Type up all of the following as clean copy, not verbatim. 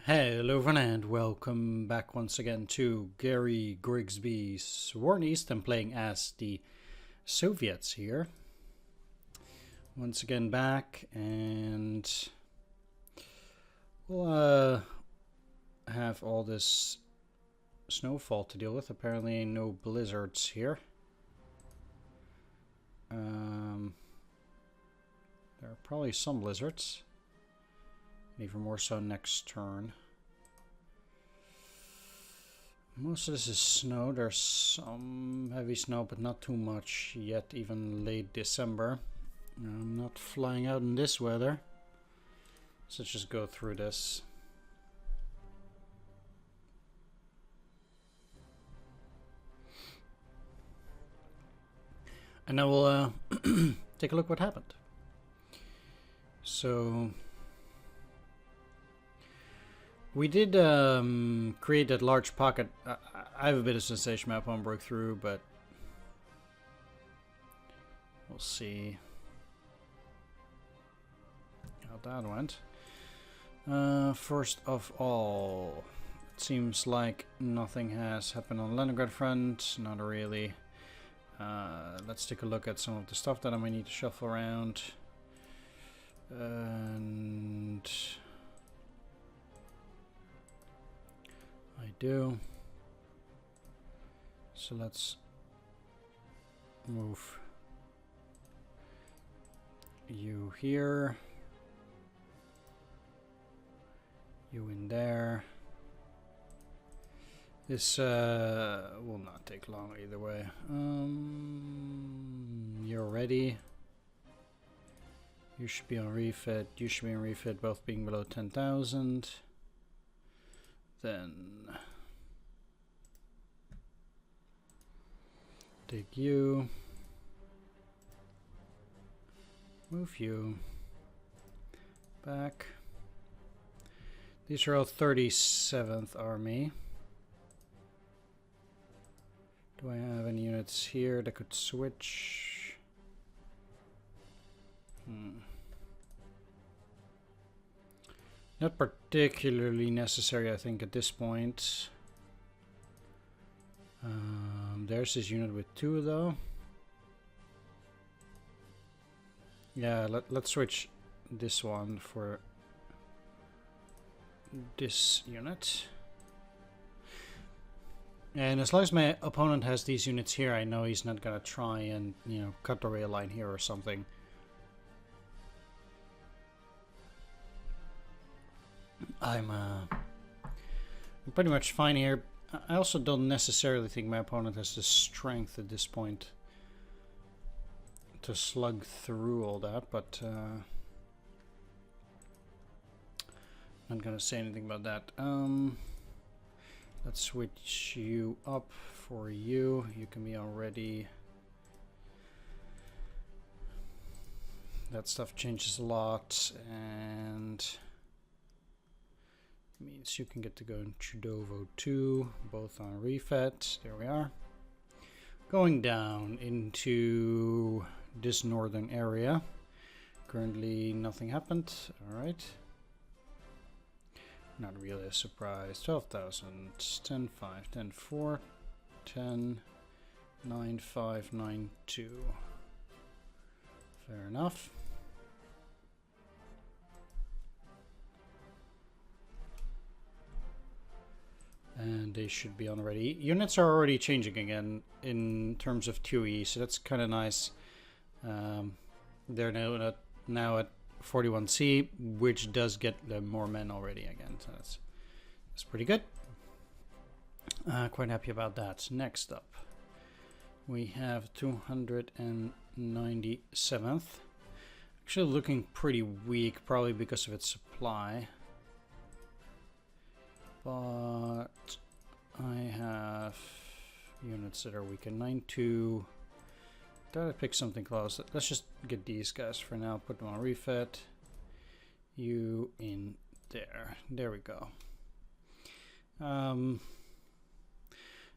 Hello everyone and welcome back once again to Gary Grigsby's War in East. I'm playing as the Soviets here. Once again back, and we'll have all this snowfall to deal with. Apparently no blizzards here. There are probably some blizzards. Even more so next turn. Most of this is snow. There's some heavy snow, but not too much yet, even late December. I'm not flying out in this weather. So let's just go through this. And now we'll take a look what happened. So we did create that large pocket. I have a bit of sensation map on breakthrough, but we'll see how that went. First of all, it seems like nothing has happened on Leningrad front. Not really. Let's take a look at some of the stuff that I might need to shuffle around. And I do. So let's move you here, you in there. This will not take long either way. You're ready. You should be on refit. You should be on refit, both being below 10,000. Then take you, move you back. These are all 37th Army. Do I have any units here that could switch? Not particularly necessary, I think, at this point. There's this unit with 2, though. Yeah, let's switch this one for this unit. And as long as my opponent has these units here, I know he's not gonna try and, cut the rail line here or something. I'm pretty much fine here. I also don't necessarily think my opponent has the strength at this point to slug through all that, but not gonna say anything about that. Let's switch you up for you. You can be already. That stuff changes a lot, and means you can get to go in Chudovo 2, both on refit. There we are. Going down into this northern area. Currently nothing happened. Alright. Not really a surprise. 12,000, 10, 5, 10, 4, 10, 9, 5, 9, 2. Fair enough. And they should be on already. Units are already changing again in terms of QE, so that's kind of nice. They're now at 41C, which does get them more men already again, so that's pretty good. Quite happy about that. Next up, we have 297th. Actually looking pretty weak, probably because of its supply. But I have units that are weak in 9-2. Gotta pick something close. Let's just get these guys for now. Put them on refit. You in there. There we go.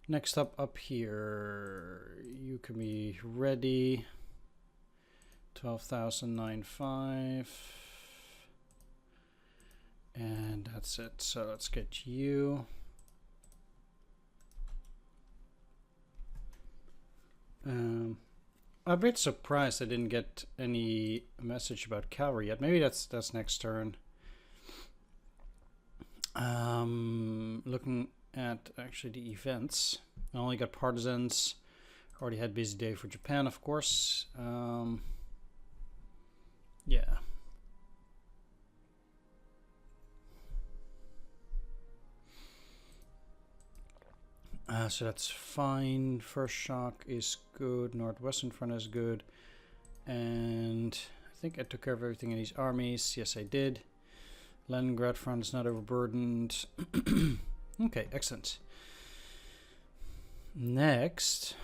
Next up here, you can be ready. 12,095. And that's it. So let's get you. I'm a bit surprised I didn't get any message about cavalry yet. Maybe that's next turn. Looking at actually the events, I only got partisans. Already had busy day for Japan, of course. Yeah. So that's fine. First shock is good. Northwestern front is good. And I think I took care of everything in these armies. Yes, I did. Leningrad front is not overburdened. Okay, excellent. Next.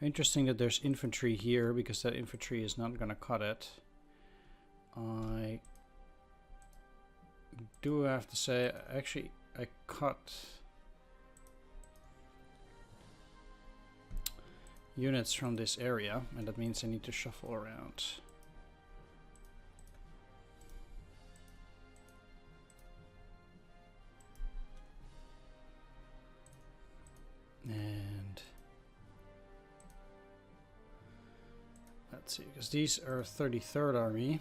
Interesting that there's infantry here, because that infantry is not going to cut it. I do have to say, actually, I cut units from this area, and that means I need to shuffle around. And let's see, because these are 33rd Army.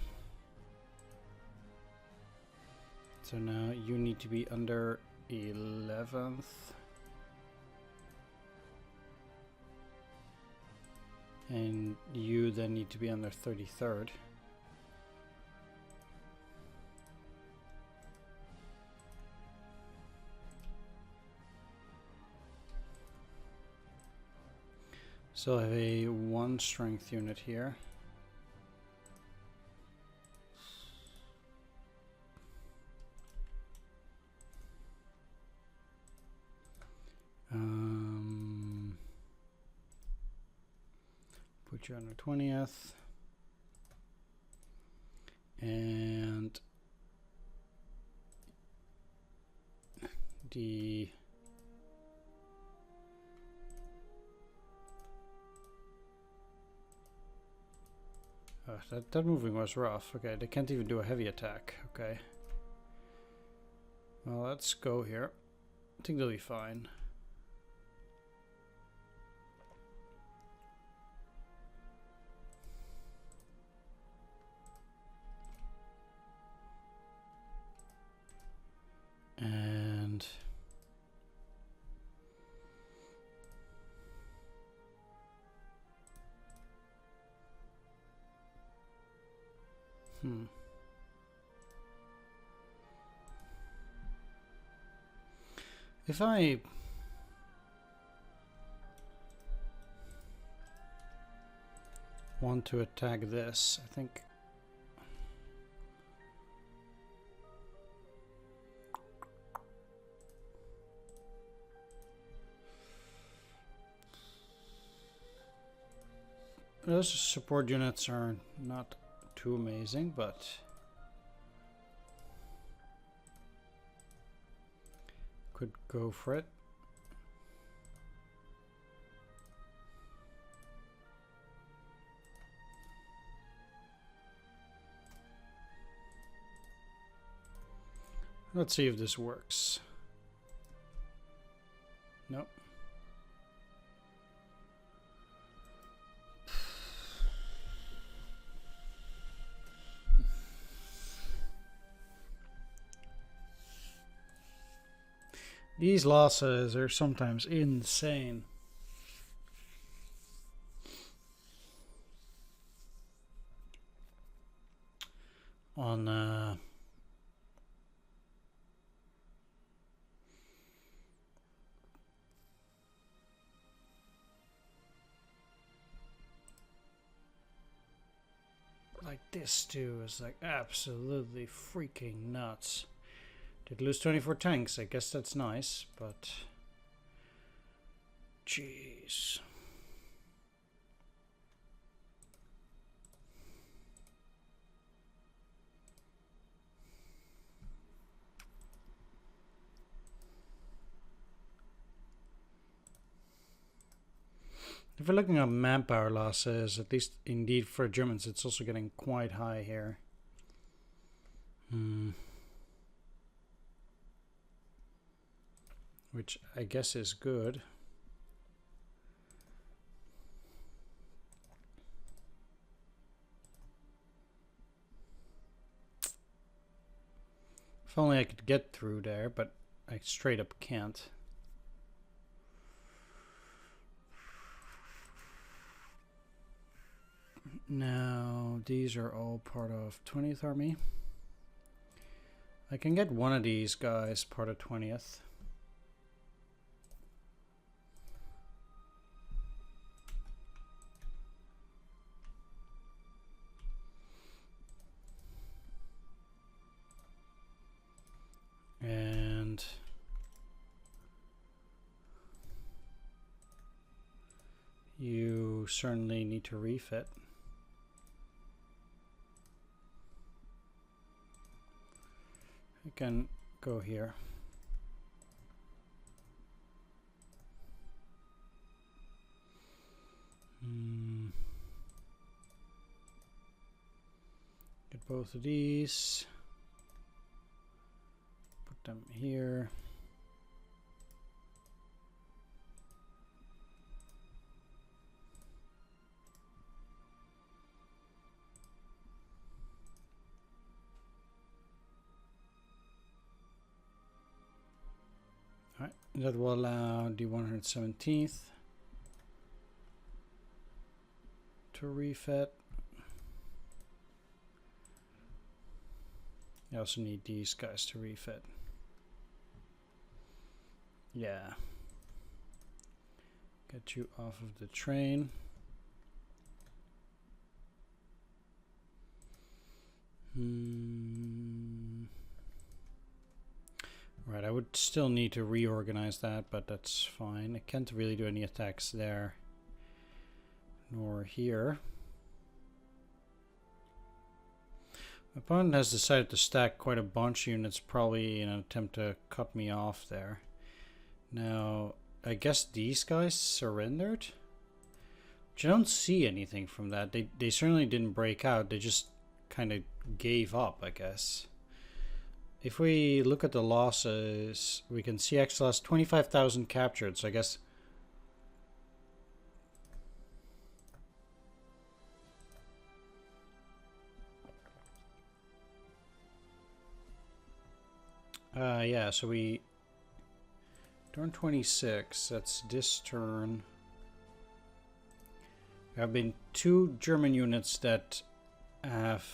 So now you need to be under 11th. And you then need to be under 33rd. So I have a 1 strength unit here. Put you under 20th. And the that moving was rough. Okay, they can't even do a heavy attack. Okay. Well, let's go here. I think they'll be fine. And if I want to attack this, I think those support units are not too amazing, but could go for it. Let's see if this works. Nope. These losses are sometimes insane. On like this too is like absolutely freaking nuts. Did lose 24 tanks. I guess that's nice, but jeez. If we're looking at manpower losses, at least indeed for Germans, it's also getting quite high here. which I guess is good. If only I could get through there, but I straight up can't. Now, these are all part of 20th Army. I can get one of these guys part of 20th. And you certainly need to refit. I can go here. Get both of these. Put them here. All right, that will allow the 117th to refit. You also need these guys to refit. Yeah. Get you off of the train. Right, I would still need to reorganize that, but that's fine. I can't really do any attacks there, nor here. My opponent has decided to stack quite a bunch of units, probably in an attempt to cut me off there. Now, I guess these guys surrendered? But you don't see anything from that. They certainly didn't break out. They just kind of gave up, I guess. If we look at the losses, we can see X lost 25,000 captured, so I guess... yeah, so we... Turn 26, that's this turn. There have been 2 German units that have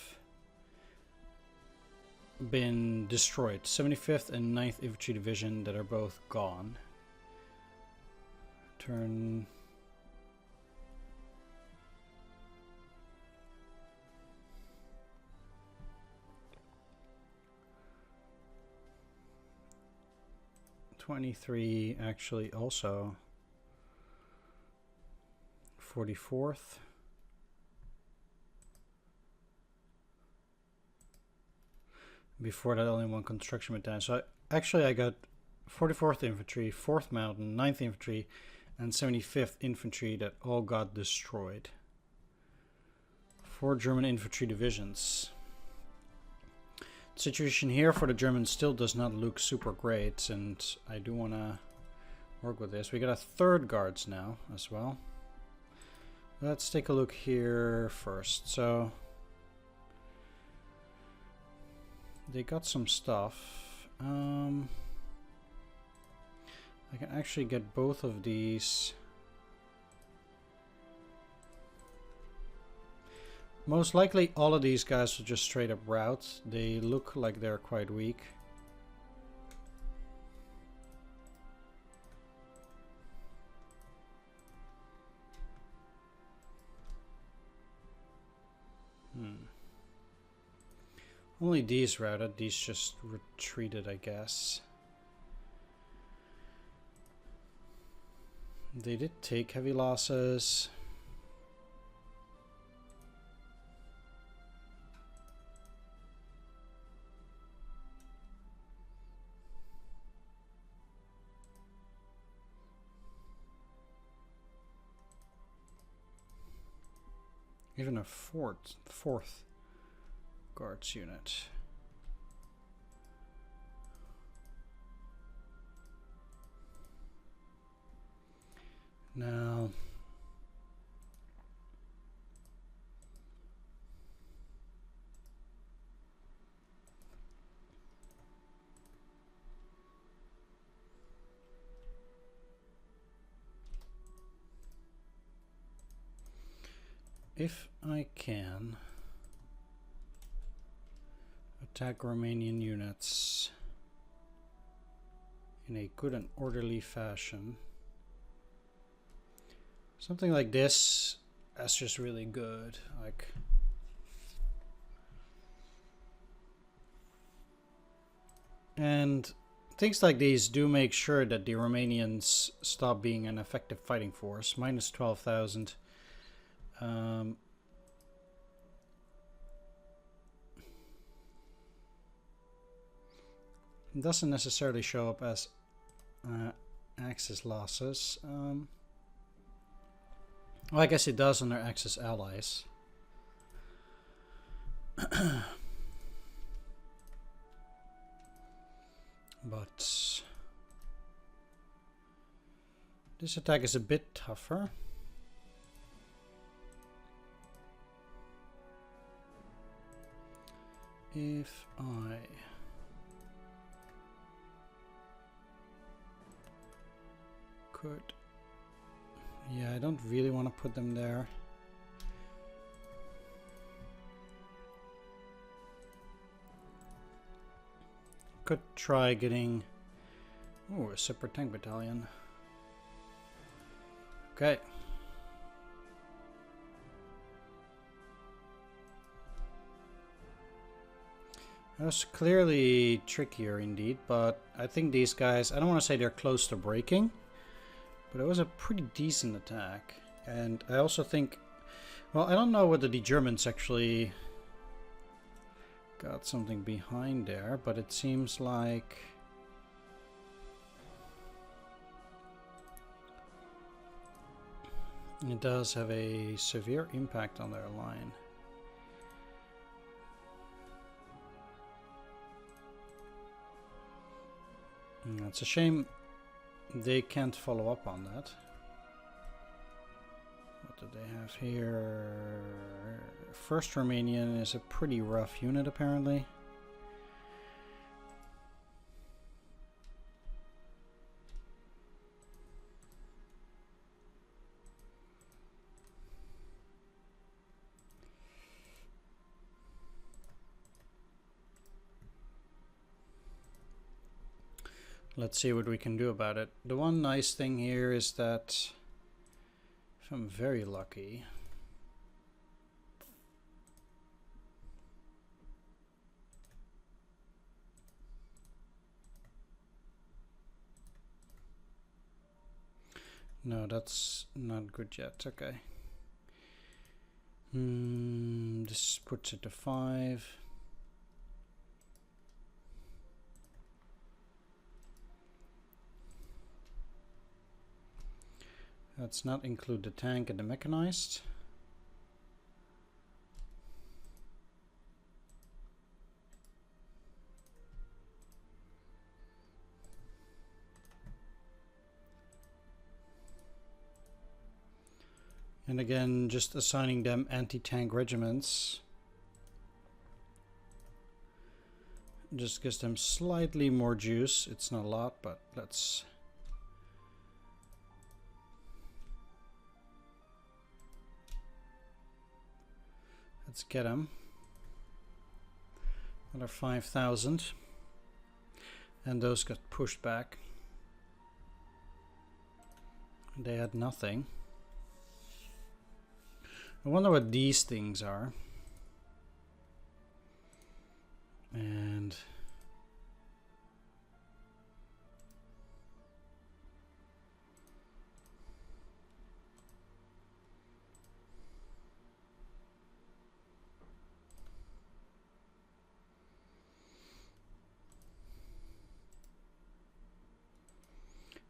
been destroyed. 75th and 9th Infantry Division that are both gone. Turn... '23 actually also 44th. Before that, only one construction battalion. So actually I got 44th Infantry, 4th Mountain, 9th Infantry, and 75th Infantry that all got destroyed. 4 German infantry divisions. The situation here for the Germans still does not look super great, and I do want to work with this. We got a 3rd Guards now as well. Let's take a look here first. So they got some stuff. I can actually get both of these. Most likely all of these guys will just straight up rout. They look like they're quite weak. Only these routed, these just retreated, I guess. They did take heavy losses. Even a fourth Guards unit. if I can attack Romanian units in a good and orderly fashion, something like this, that's just really good. Like, and things like these do make sure that the Romanians stop being an effective fighting force. Minus 12,000. It doesn't necessarily show up as Axis losses. Well, I guess it does under Axis allies. But this attack is a bit tougher. If I could... Yeah, I don't really want to put them there. Could try getting... Oh, a separate tank battalion. Okay. That was clearly trickier indeed, but I think these guys... I don't want to say they're close to breaking, but it was a pretty decent attack. And I also think... Well, I don't know whether the Germans actually got something behind there, but it seems like... It does have a severe impact on their line. It's a shame they can't follow up on that. What do they have here? First Romanian is a pretty rough unit apparently. Let's see what we can do about it. The one nice thing here is that if I'm very lucky, no, that's not good yet. Okay. This puts it to 5. Let's not include the tank and the mechanized. And again, just assigning them anti-tank regiments just gives them slightly more juice. It's not a lot, but let's get them. Another 5,000. And those got pushed back. They had nothing. I wonder what these things are. And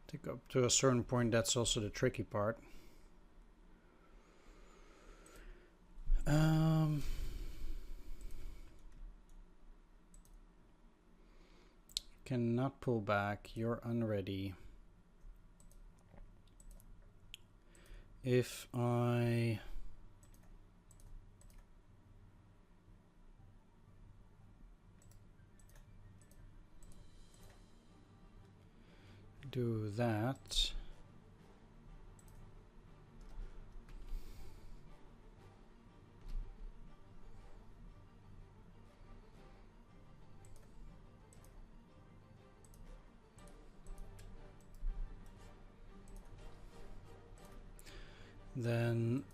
I think up to a certain point, that's also the tricky part. Cannot pull back. You're unready. If I do that, Then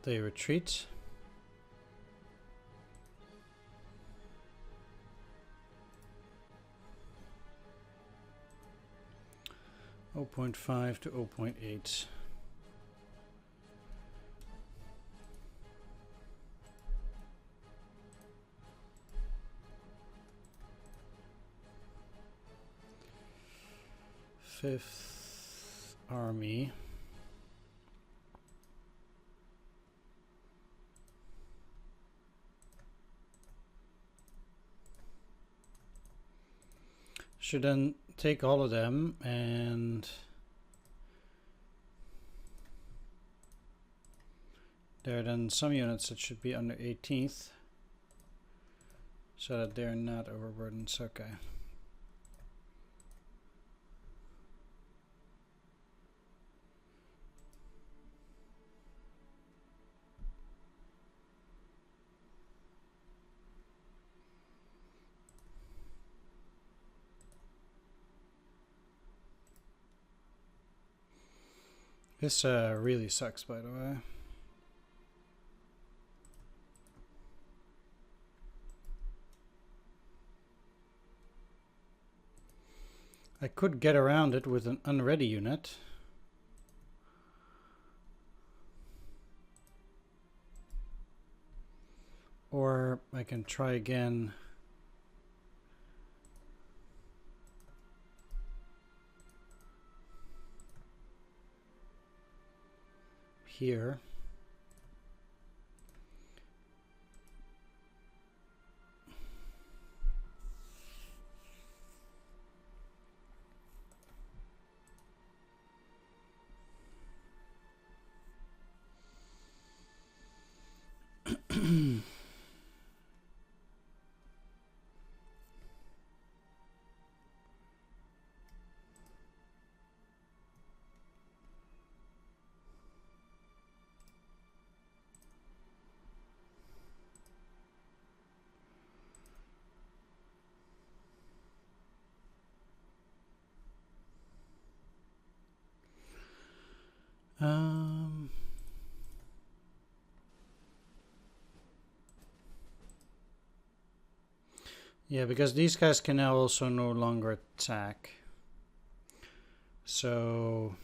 they retreat. .5 to 0.8. Fifth Army. Should then take all of them, and there are then some units that should be under 18th so that they're not overburdened. Okay. This really sucks, by the way. I could get around it with an unready unit. Or I can try again. Here. Yeah, because these guys can now also no longer attack. So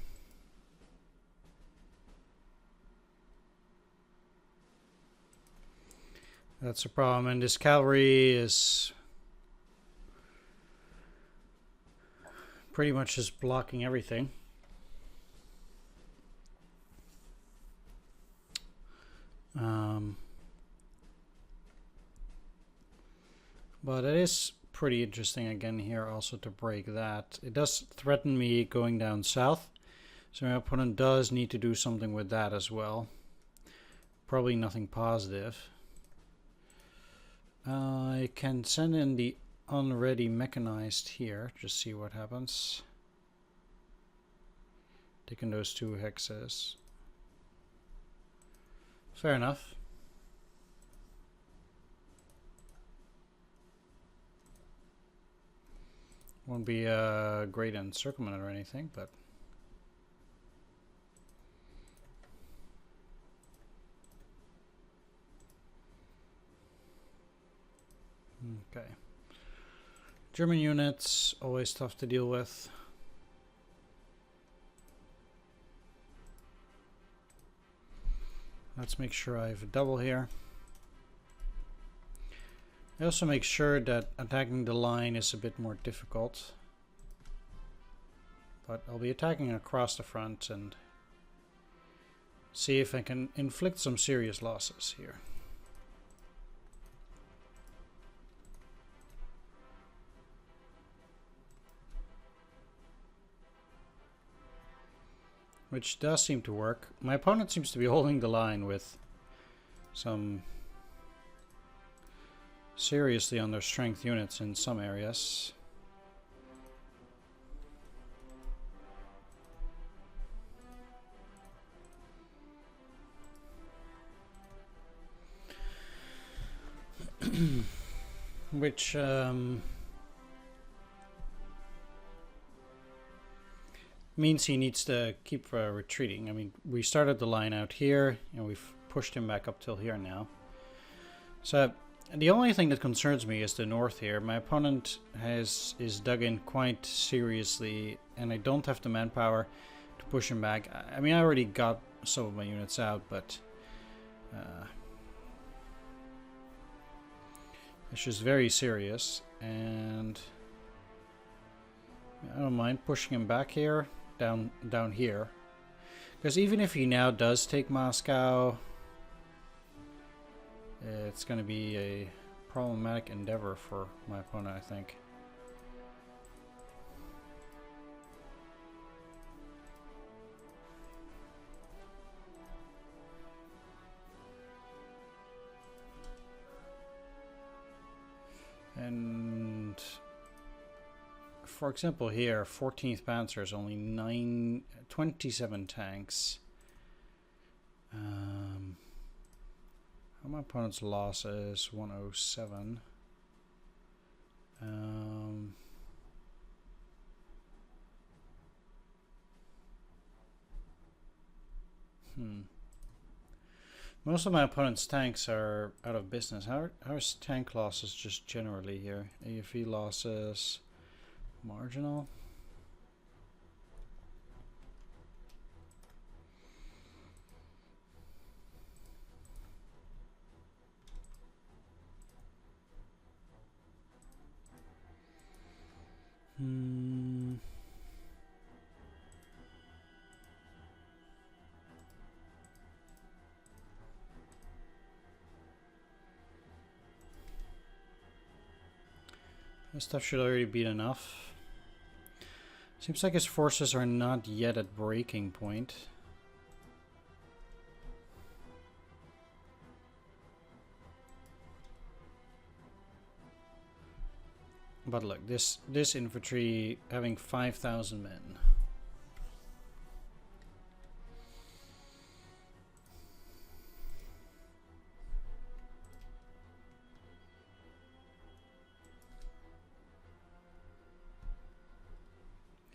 that's a problem, and this cavalry is pretty much just blocking everything. But it is pretty interesting again here also to break that. It does threaten me going down south, so my opponent does need to do something with that as well. Probably nothing positive. I can send in the unready mechanized here, just see what happens. Taking those 2 hexes. Fair enough. Won't be a great encirclement or anything, but okay. German units, always tough to deal with. Let's make sure I have a double here. I also make sure that attacking the line is a bit more difficult. But I'll be attacking across the front and see if I can inflict some serious losses here. Which does seem to work. My opponent seems to be holding the line with some seriously under strength units in some areas. which means he needs to keep retreating. I mean, we started the line out here, and we've pushed him back up till here now. So the only thing that concerns me is the north here. My opponent is dug in quite seriously, and I don't have the manpower to push him back. I mean, I already got some of my units out, but it's just very serious, and I don't mind pushing him back here, down here, because even if he now does take Moscow, it's going to be a problematic endeavor for my opponent, I think. And for example here, 14th Panzer is only 27 tanks. My opponent's loss is 107. Most of my opponent's tanks are out of business. How's tank losses just generally here? AFE losses marginal. This stuff should already be enough. Seems like his forces are not yet at breaking point. But look, this infantry having 5,000 men.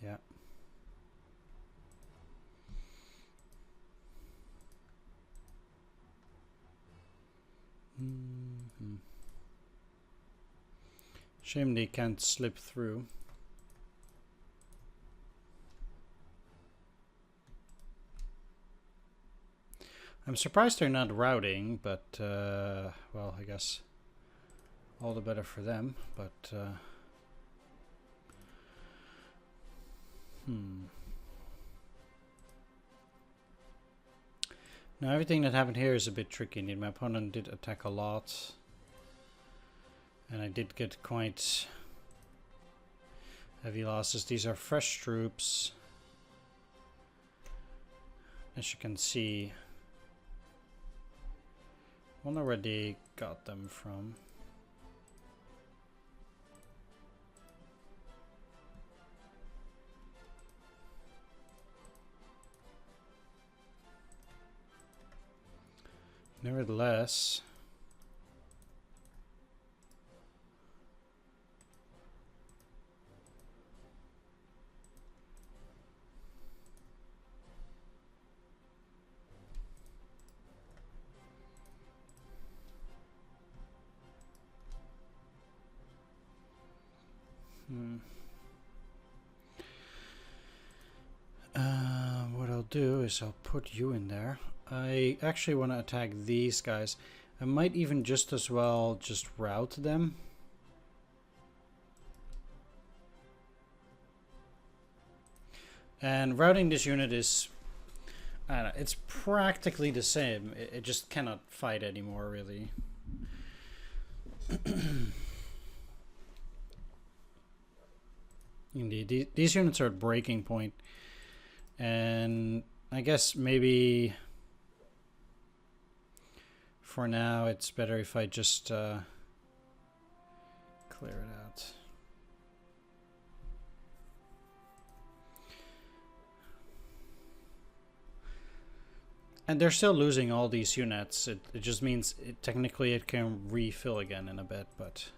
Yeah. Shame they can't slip through. I'm surprised they're not routing, but well, I guess all the better for them. But now everything that happened here is a bit tricky. Indeed, my opponent did attack a lot. And I did get quite heavy losses. These are fresh troops. As you can see. Wonder where they got them from. Nevertheless, what I'll do is I'll put you in there. I actually want to attack these guys. I might even just as well just route them. And routing this unit is, I don't know, it's practically the same. It just cannot fight anymore, really. Indeed, these units are at breaking point. And I guess maybe for now it's better if I just clear it out. And they're still losing all these units. It just means technically it can refill again in a bit, but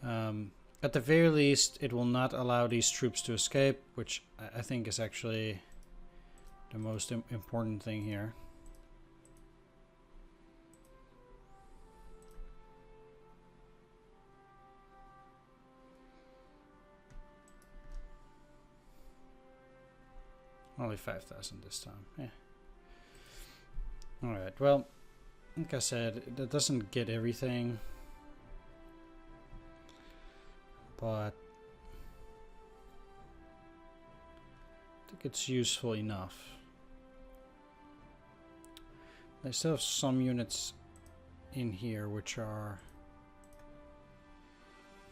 at the very least it will not allow these troops to escape, which I think is actually the most important thing here. Only 5,000 this time. Yeah. Alright, well, like I said, that doesn't get everything. But I think it's useful enough. I still have some units in here which are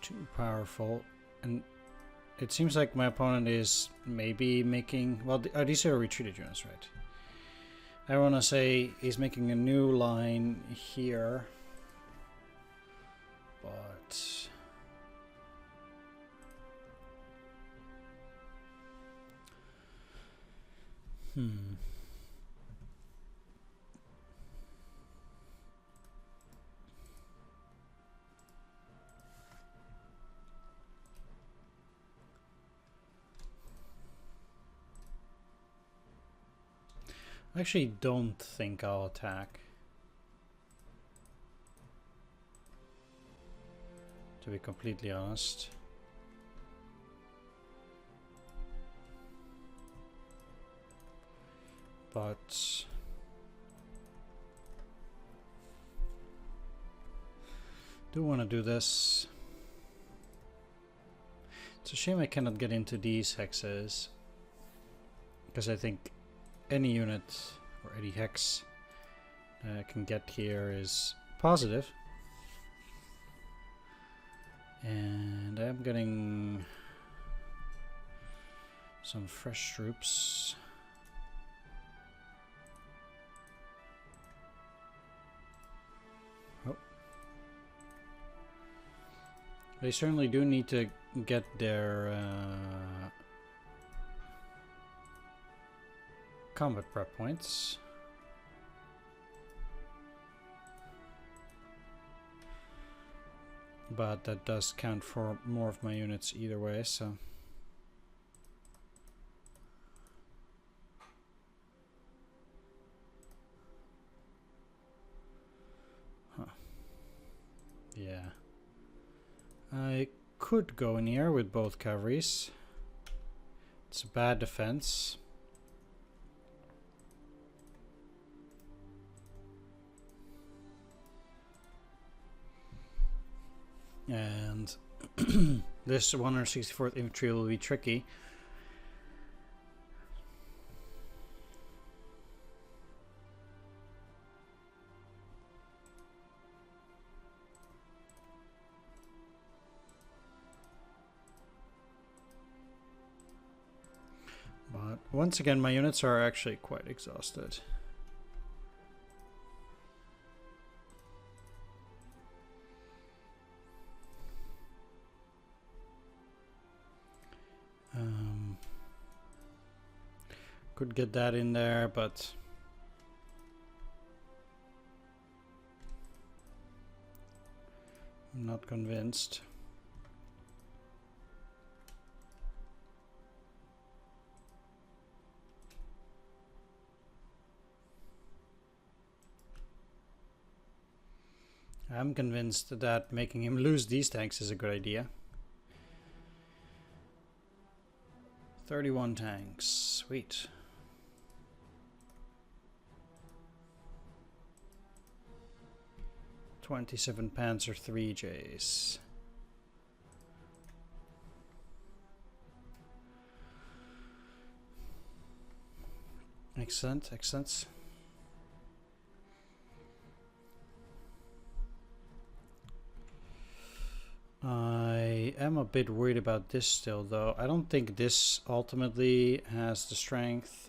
too powerful, and it seems like my opponent is maybe making... Well, these are retreated units, right? I want to say he's making a new line here. But... I actually don't think I'll attack, to be completely honest. But do want to do this. It's a shame I cannot get into these hexes, because I think any unit or any hex I can get here is positive. And I'm getting some fresh troops. Oh. They certainly do need to get their combat prep points. But that does count for more of my units either way, so... Huh. Yeah. I could go in here with both cavalries. It's a bad defense. And this 164th infantry will be tricky. But once again, my units are actually quite exhausted. Could get that in there, but I'm not convinced. I'm convinced that making him lose these tanks is a good idea. 31 tanks, sweet. '27 Panzer 3Js. Excellent, excellent. I am a bit worried about this still, though. I don't think this ultimately has the strength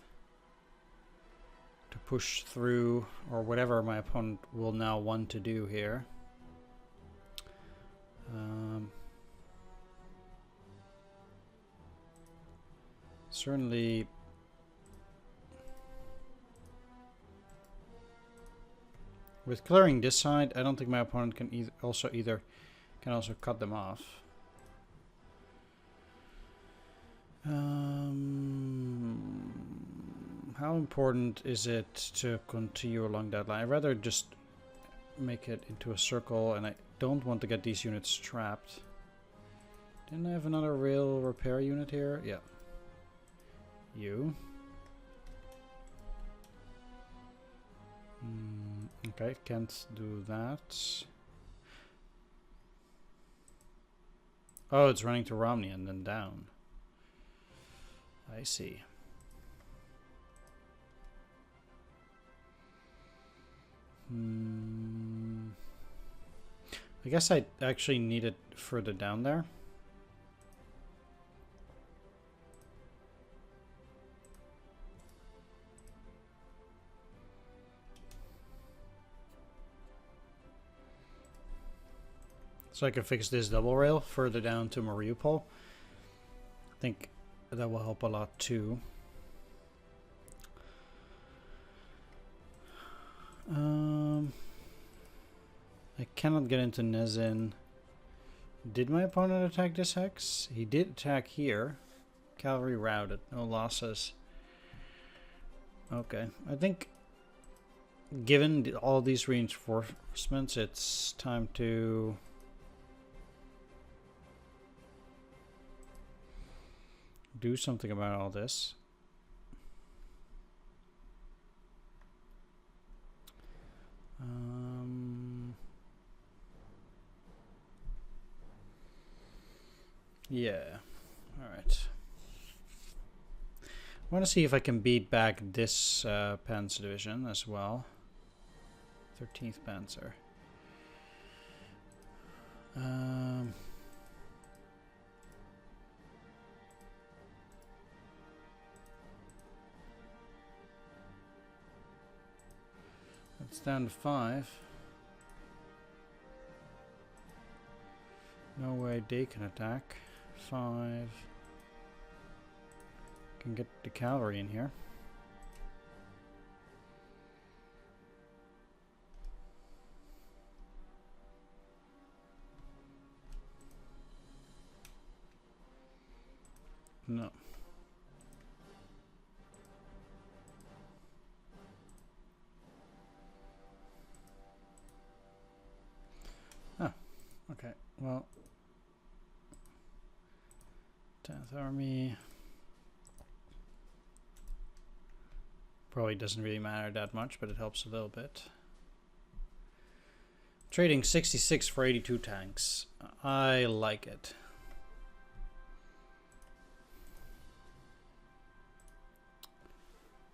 to push through, or whatever my opponent will now want to do here. Certainly With clearing this side, I don't think my opponent can either cut them off. How important is it to continue along that line? I'd rather just make it into a circle, and I don't want to get these units trapped. Didn't I have another rail repair unit here? Yeah. You. Okay, can't do that. Oh, it's running to Romney and then down. I see. I guess I actually need it further down there. So I can fix this double rail further down to Mariupol. I think that will help a lot too. I cannot get into Nezin. Did my opponent attack this hex? He did attack here. Cavalry routed, no losses. Okay, I think given all these reinforcements, it's time to do something about all this. Yeah, alright. I want to see if I can beat back this Panzer division as well. 13th Panzer. It's down to 5. No way they can attack. 5. Can get the cavalry in here. No. Ah, okay. Well, 10th Army probably doesn't really matter that much, but it helps a little bit. Trading 66 for 82 tanks. I like it.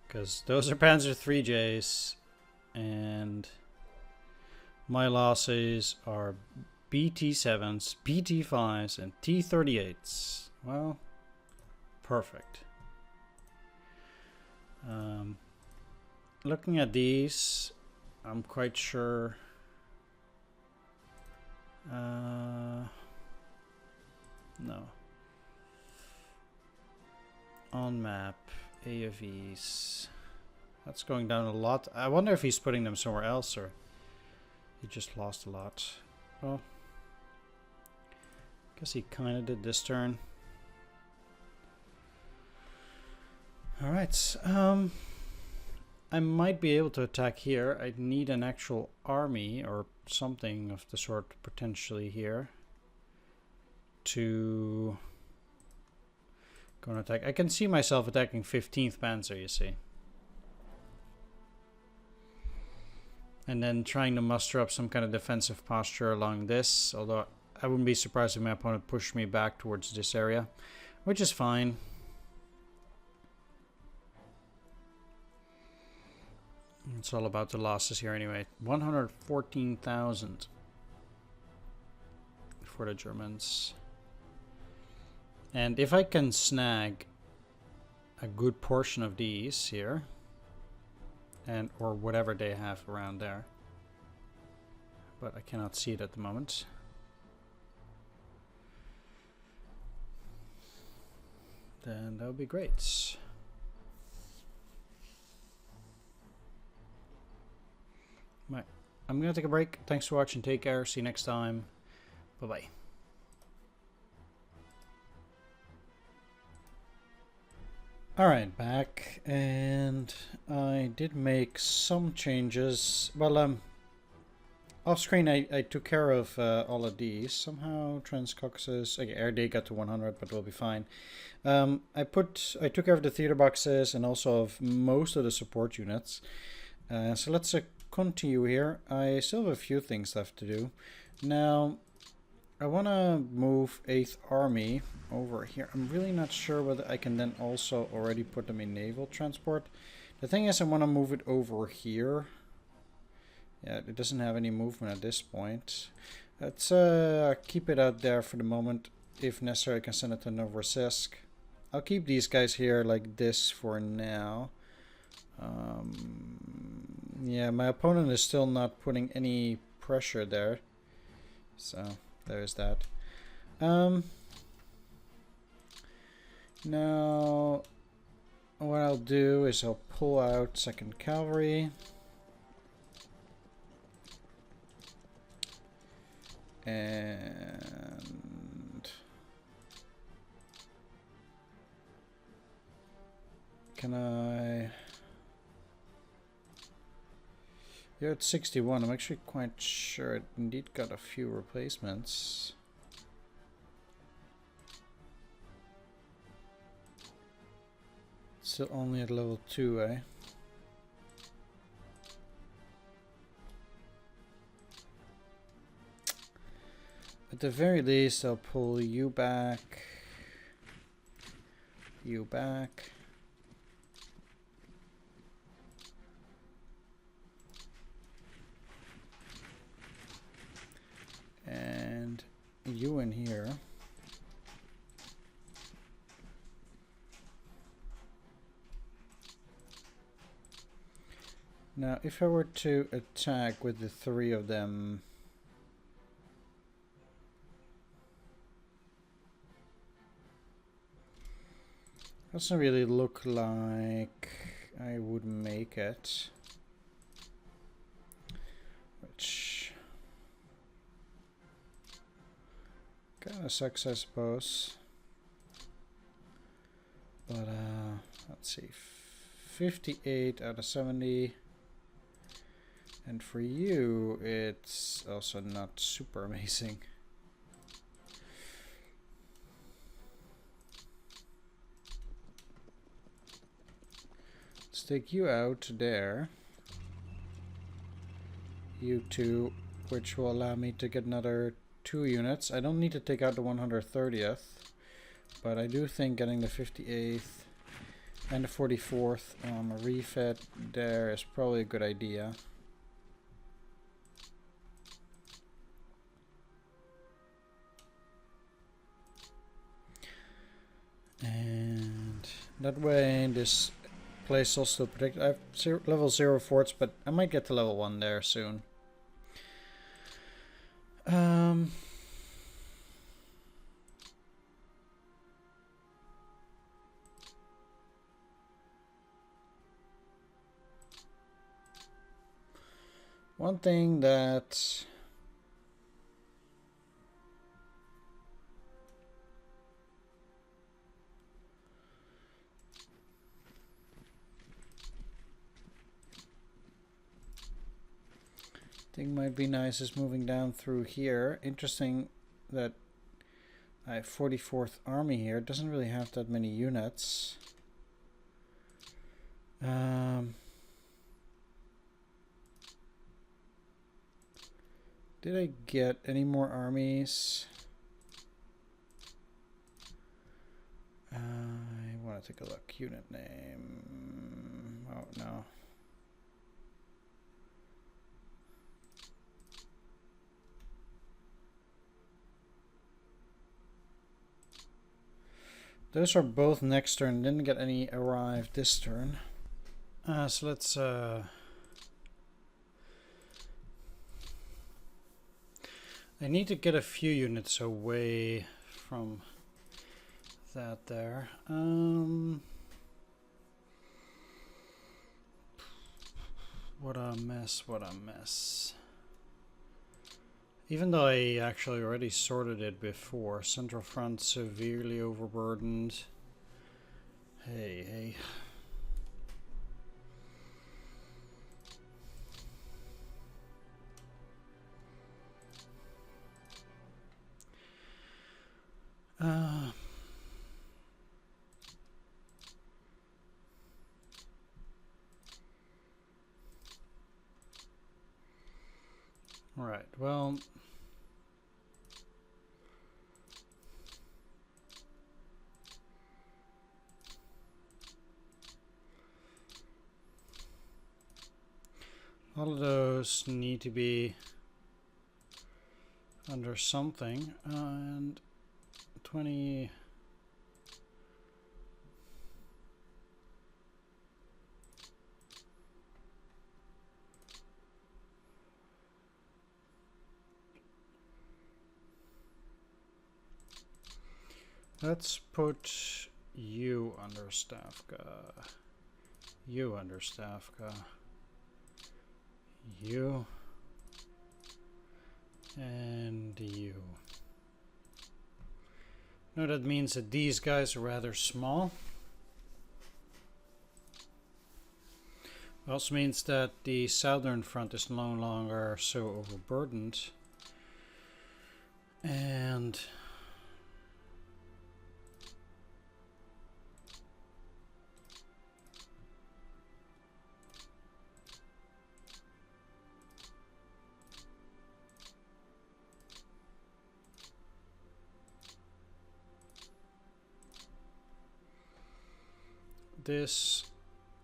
Because those are Panzer 3Js, and my losses are BT7s, BT5s, and T38s. Well, perfect. Looking at these, I'm quite sure. No. On map, AFEs. That's going down a lot. I wonder if he's putting them somewhere else or he just lost a lot. Well, guess he kind of did this turn. All right. I might be able to attack here. I need an actual army or something of the sort potentially here to go and attack. I can see myself attacking 15th Panzer, you see. And then trying to muster up some kind of defensive posture along this, although I wouldn't be surprised if my opponent pushed me back towards this area, which is fine. It's all about the losses here anyway. 114,000 for the Germans. And if I can snag a good portion of these here, and or whatever they have around there, but I cannot see it at the moment. Then that would be great. I'm gonna take a break. Thanks for watching. Take care. See you next time. Bye bye. Alright, back, and I did make some changes. Well, off screen I took care of all of these. Somehow Transcoxes, okay, air day got to 100, but we'll be fine. I took care of the theater boxes and also of most of the support units. So let's continue here. I still have a few things left to do. Now, I want to move 8th Army over here. I'm really not sure whether I can then also already put them in naval transport. The thing is, I want to move it over here. Yeah, it doesn't have any movement at this point. Let's keep it out there for the moment. If necessary, I can send it to Novorossiysk. I'll keep these guys here like this for now. Yeah, my opponent is still not putting any pressure there. So there's that. Now what I'll do is I'll pull out 2nd Cavalry. And can I... You're at 61. I'm actually quite sure it indeed got a few replacements. Still only at level 2, eh? At the very least, I'll pull you back. You back. And you in here. Now, if I were to attack with the 3 of them, doesn't really look like I would make it. Which kind of sucks, I suppose. But let's see, 58 out of 70. And for you, it's also not super amazing. Let's take you out there. You 2, which will allow me to get another 2 units. I don't need to take out the 130th, but I do think getting the 58th and the 44th on a refit there is probably a good idea. And that way this place will still protect. I have level 0 forts, but I might get to level 1 there soon. One thing that I think might be nice is moving down through here. Interesting that I have 44th Army here. It doesn't really have that many units. Did I get any more armies? I want to take a look. Unit name. Oh, no. Those are both next turn. Didn't get any arrive this turn. So let's... I need to get a few units away from that there. What a mess, what a mess. Even though I actually already sorted it before. Central front severely overburdened. Hey, hey. Right, well... all of those need to be under something, and 20... Let's put you under Stavka. You under Stavka. You. And you. Now that means that these guys are rather small. It also means that the southern front is no longer so overburdened. And... this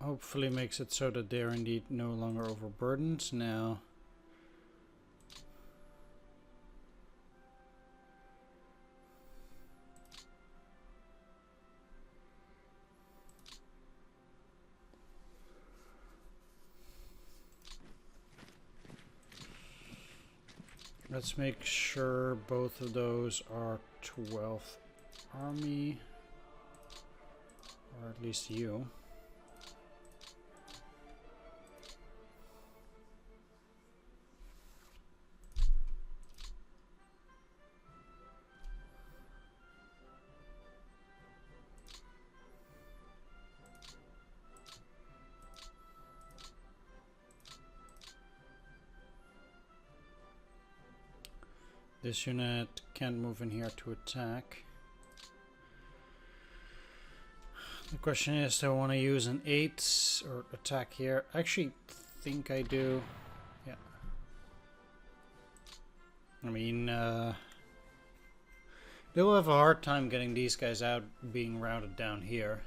hopefully makes it so that they're indeed no longer overburdened now. Let's make sure both of those are 12th Army. Or at least you. This unit can't move in here to attack. The question is, do I want to use an 8 or attack here? I actually think I do. Yeah. I mean, they'll have a hard time getting these guys out being routed down here.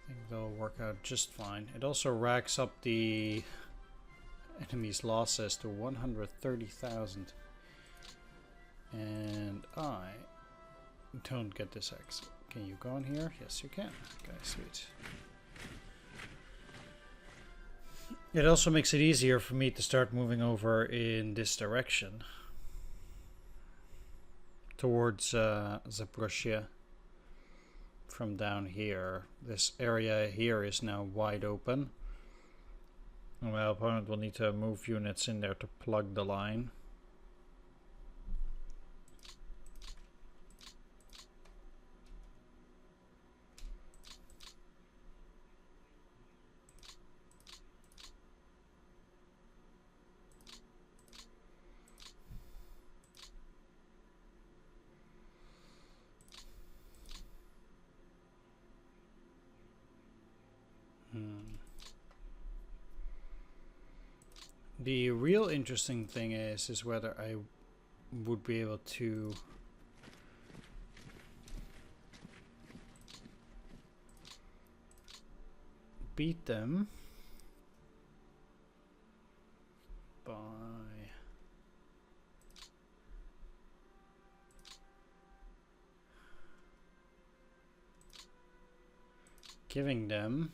I think they'll work out just fine. It also racks up the enemy's losses to 130,000. And I don't get this exit. Can you go in here? Yes, you can. Okay, sweet. It also makes it easier for me to start moving over in this direction towards Zaporozhye from down here. This area here is now wide open. And my opponent will need to move units in there to plug the line. The real interesting thing is whether I would be able to beat them by giving them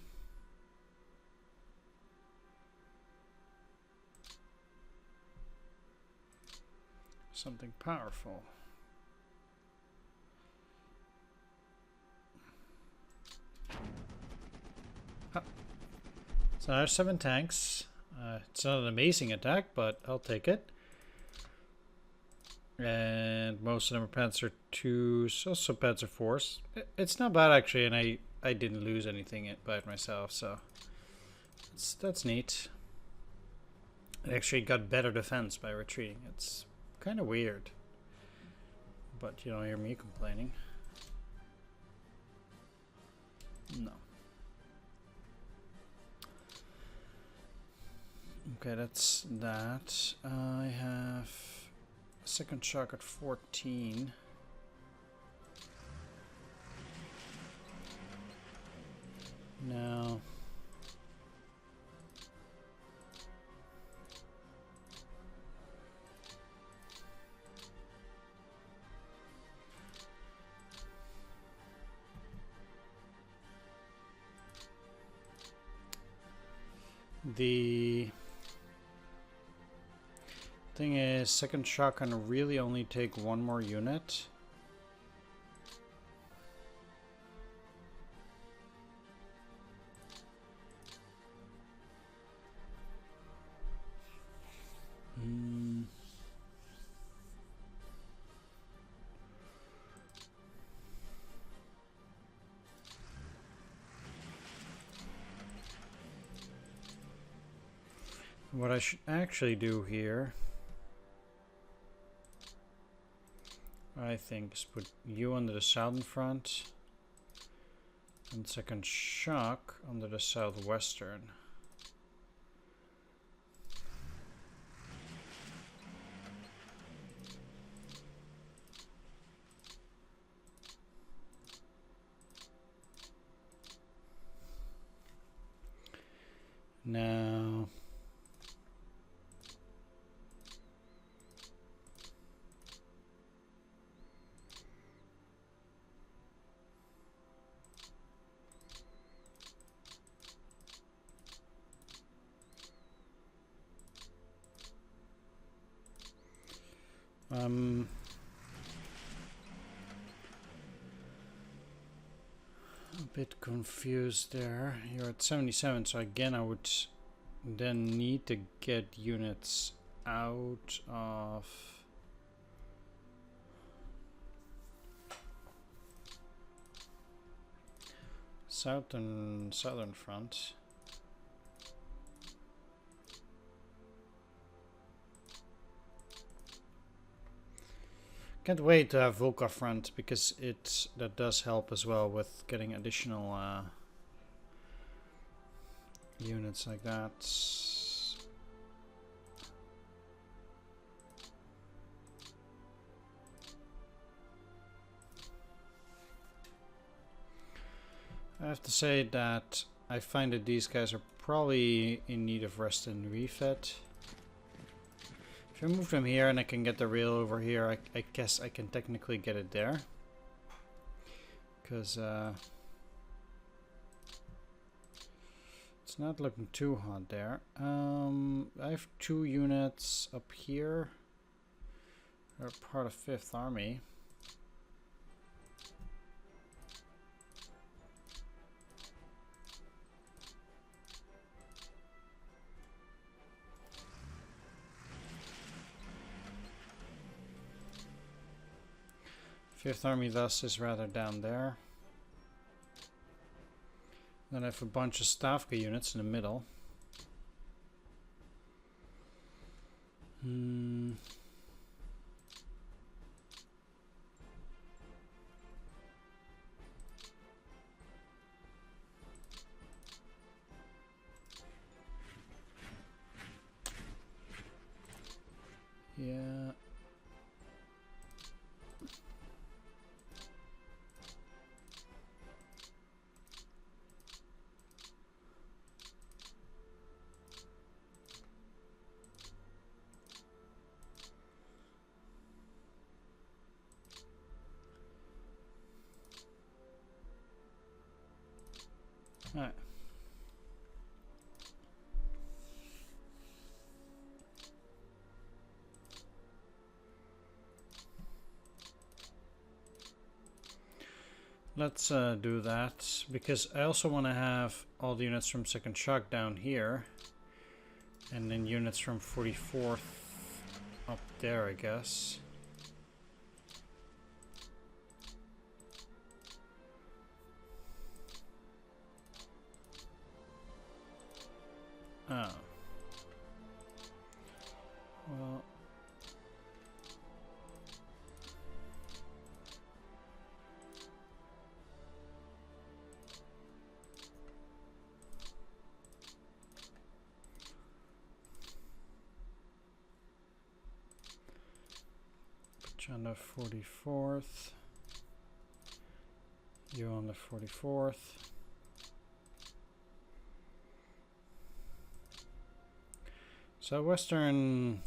something powerful. So there's 7 tanks. It's not an amazing attack, but I'll take it. And most of them are Panzer IIs, also Panzer IVs. It's not bad actually, and I didn't lose anything by it myself, so that's neat. I actually got better defense by retreating. It's kind of weird, but you don't hear me complaining. No. Okay, that's that. I have second shock at 14. Now the thing is, second shock can really only take one more unit. What I should actually do here, I think, is put you under the southern front and second shock under the southwestern. Now a bit confused there. You're at 77, so again I would then need to get units out of southern front. Can't wait to have Volca front, because that does help as well with getting additional units like that. I have to say that I find that these guys are probably in need of rest and refit. If I move them here and I can get the rail over here, I guess I can technically get it there. Because it's not looking too hot there. I have 2 units up here. They're part of 5th Army. Fifth Army thus is rather down there. Then I have a bunch of Stavka units in the middle. Yeah. All right. Let's do that, because I also want to have all the units from second shock down here, and then units from 44th up there, I guess. Oh. Well. Put you on the 44th. You on the 44th. So Western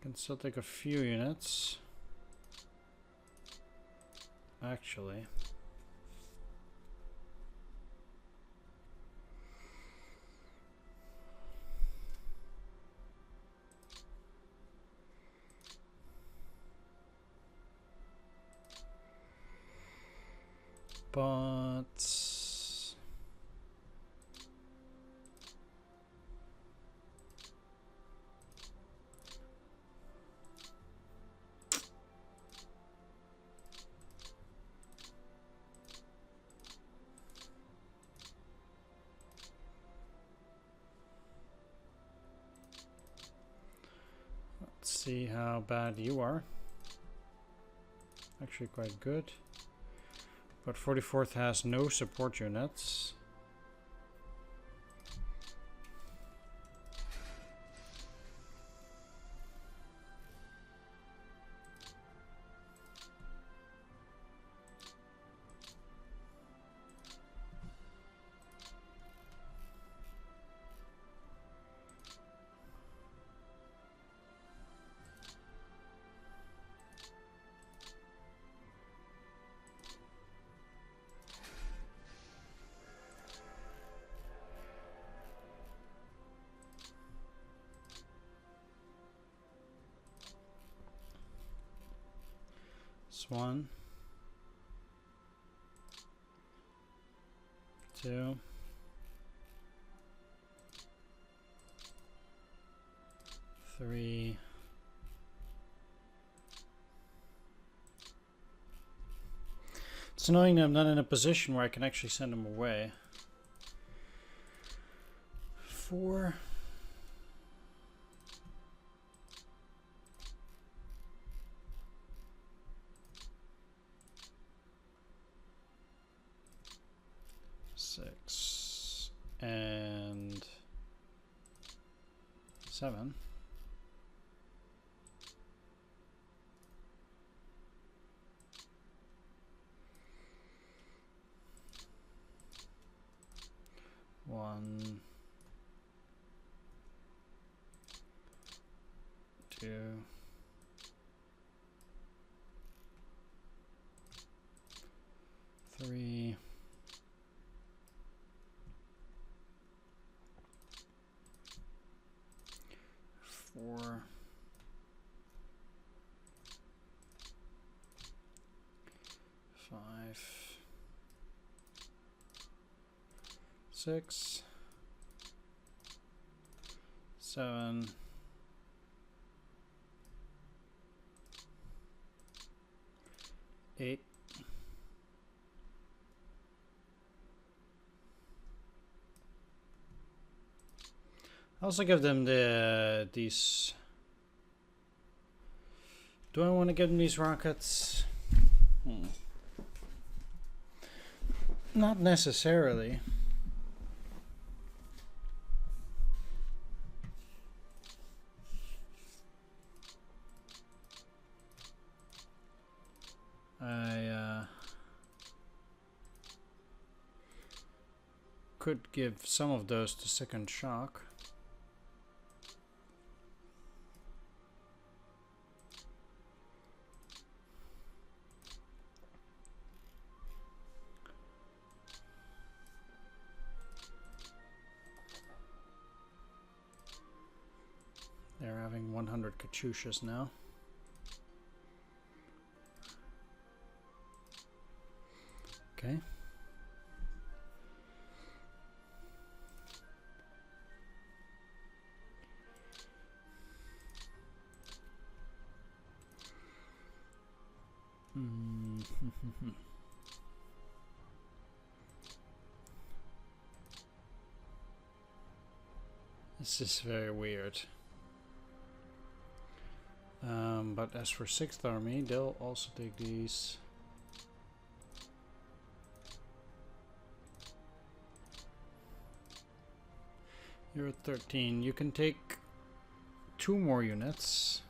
can still take a few units. Actually. But let's see how bad you are. Actually quite good. But 44th has no support units. One, 2, 3, 'It's annoying that I'm not in a position where I can actually send them away. 4. And 7. One, 2, 3. 4, 5, 6, 7, 8. I also give them these. Do I want to give them these rockets? Not necessarily. I could give some of those to second shock. They're having 100 Katyushas now. Okay. This is very weird. But as for 6th Army, they'll also take these. You're at 13. You can take 2 more units.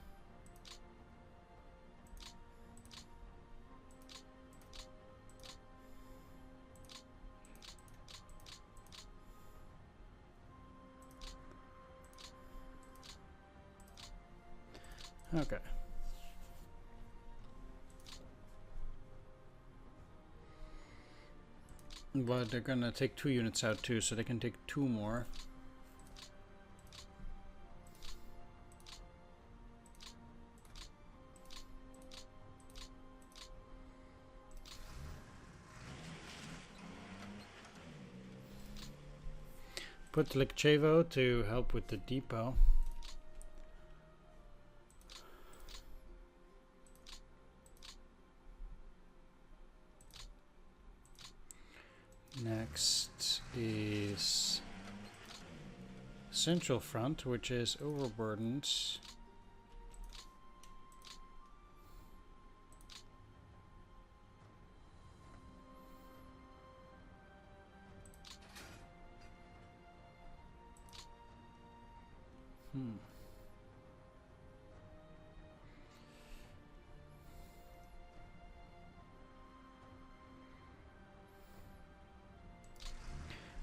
Okay. But they're gonna take 2 units out too, so they can take 2 more. Put Likchevo to help with the depot. Next is Central Front, which is overburdened.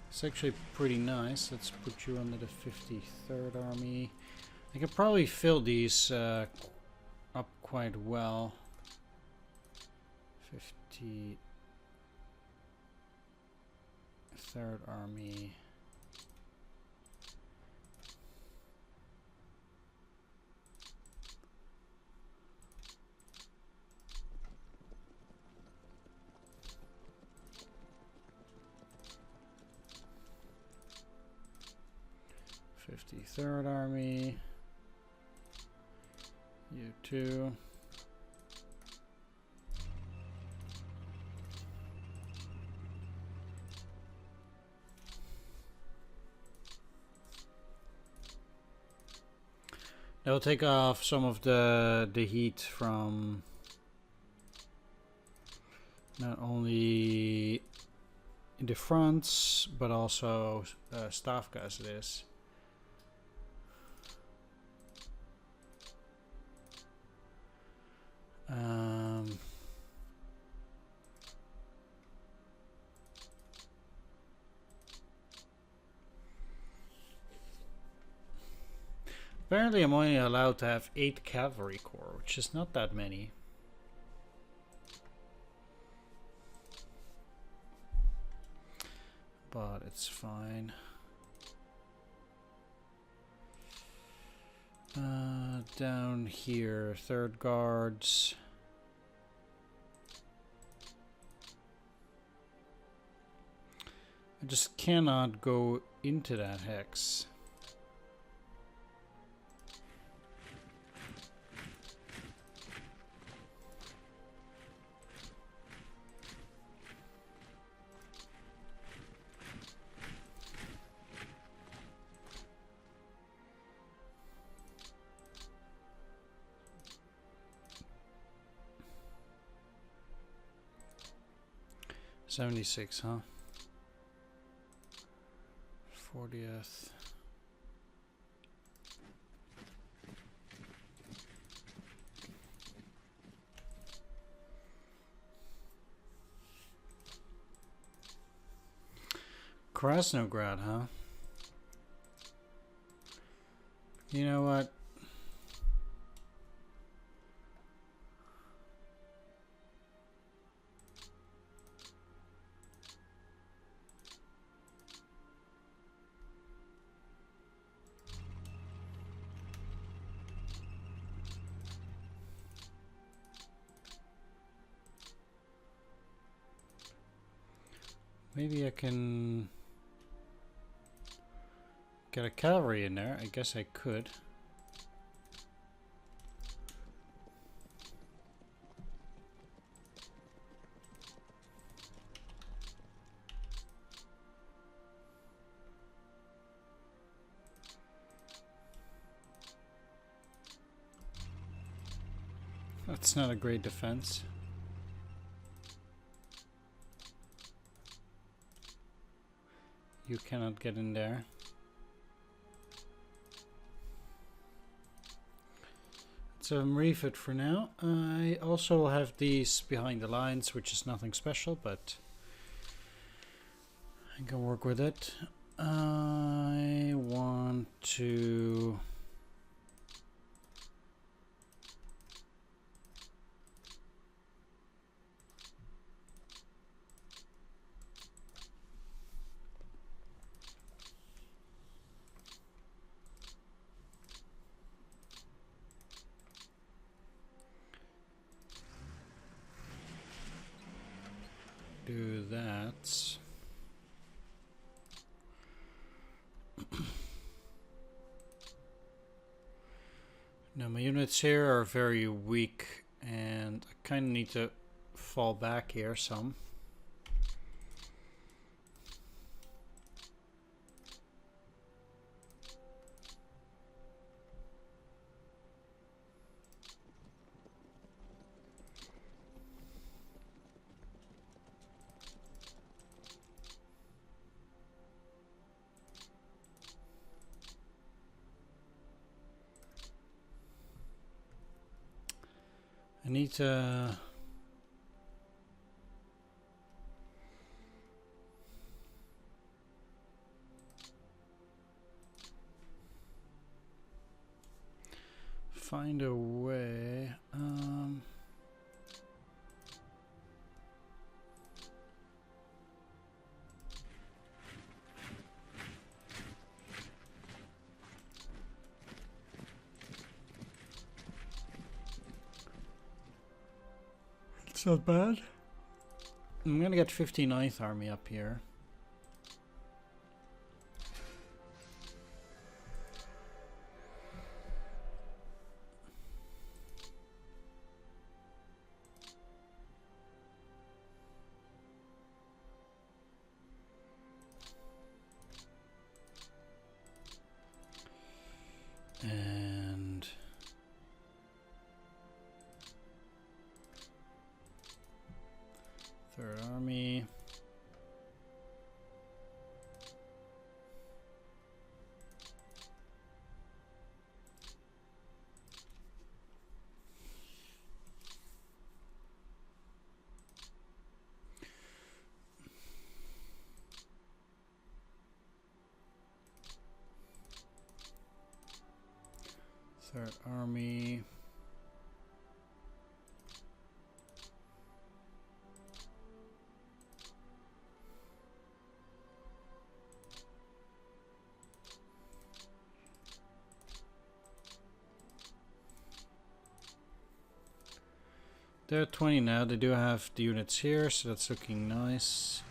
It's actually pretty nice. Let's put you under the 53rd Army. I could probably fill these up quite well. 53rd Army. Third Army, you too. They'll take off some of the heat from not only the fronts but also Stavka as it is. Apparently I'm only allowed to have 8 cavalry corps, which is not that many. But it's fine. Down here, 3rd Guards. I just cannot go into that hex. '76, huh? 40th. Krasnograd, huh? You know what? Maybe I can get a cavalry in there. I guess I could. That's not a great defense. You cannot get in there. So refit for now. I also have these behind the lines, which is nothing special, but I can work with it. I want to do that. Now my units here are very weak and I kind of need to fall back here some. I need to find a way. It's not bad. I'm gonna get 59th Army up here. And Third Army. Third Army. They're at 20 now. They do have the units here, so that's looking nice.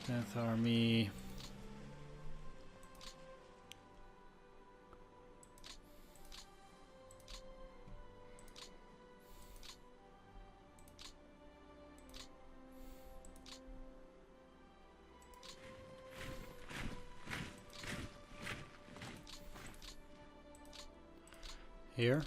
10th Army. Here.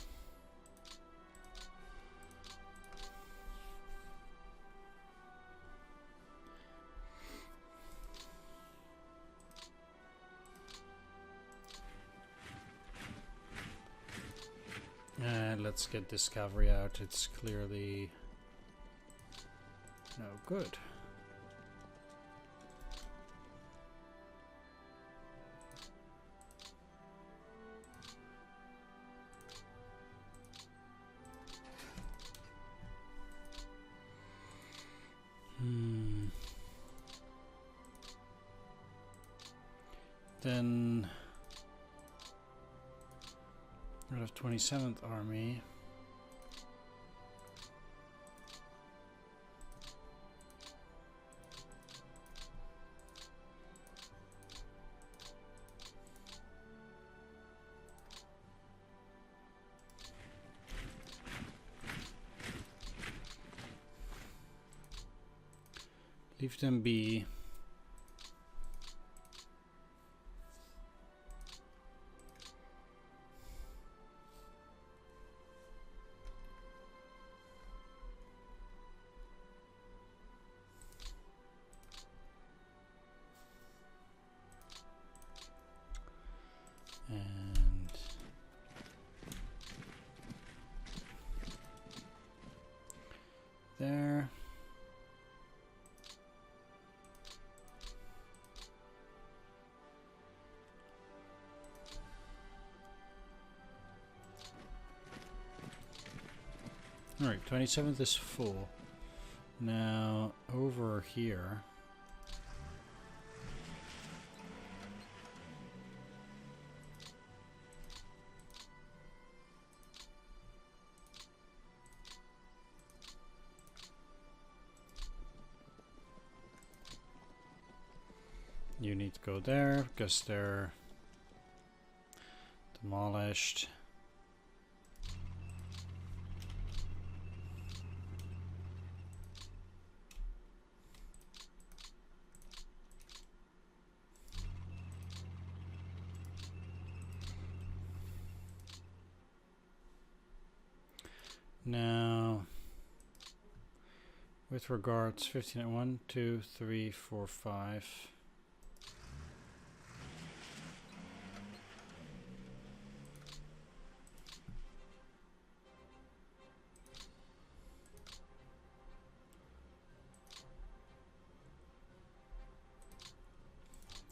And let's get this cavalry out. It's clearly no good. Then out of 27th Army. Leave them be. there. Alright, 27th is full. Now, over here. You need to go there because they're demolished. Now, with regards 15 1, 2, 3, 4, 5.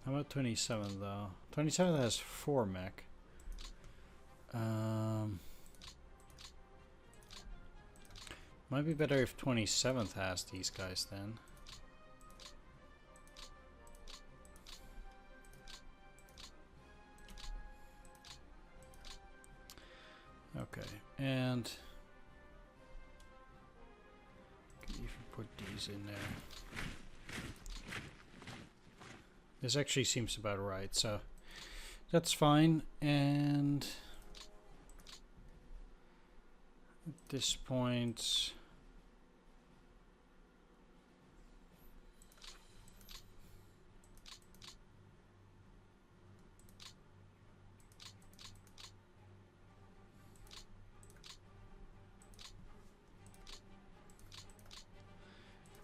How about 27 though? 27 has 4 mech. Might be better if 27th has these guys then. Okay, and can even put these in there. This actually seems about right, so that's fine. And at this point,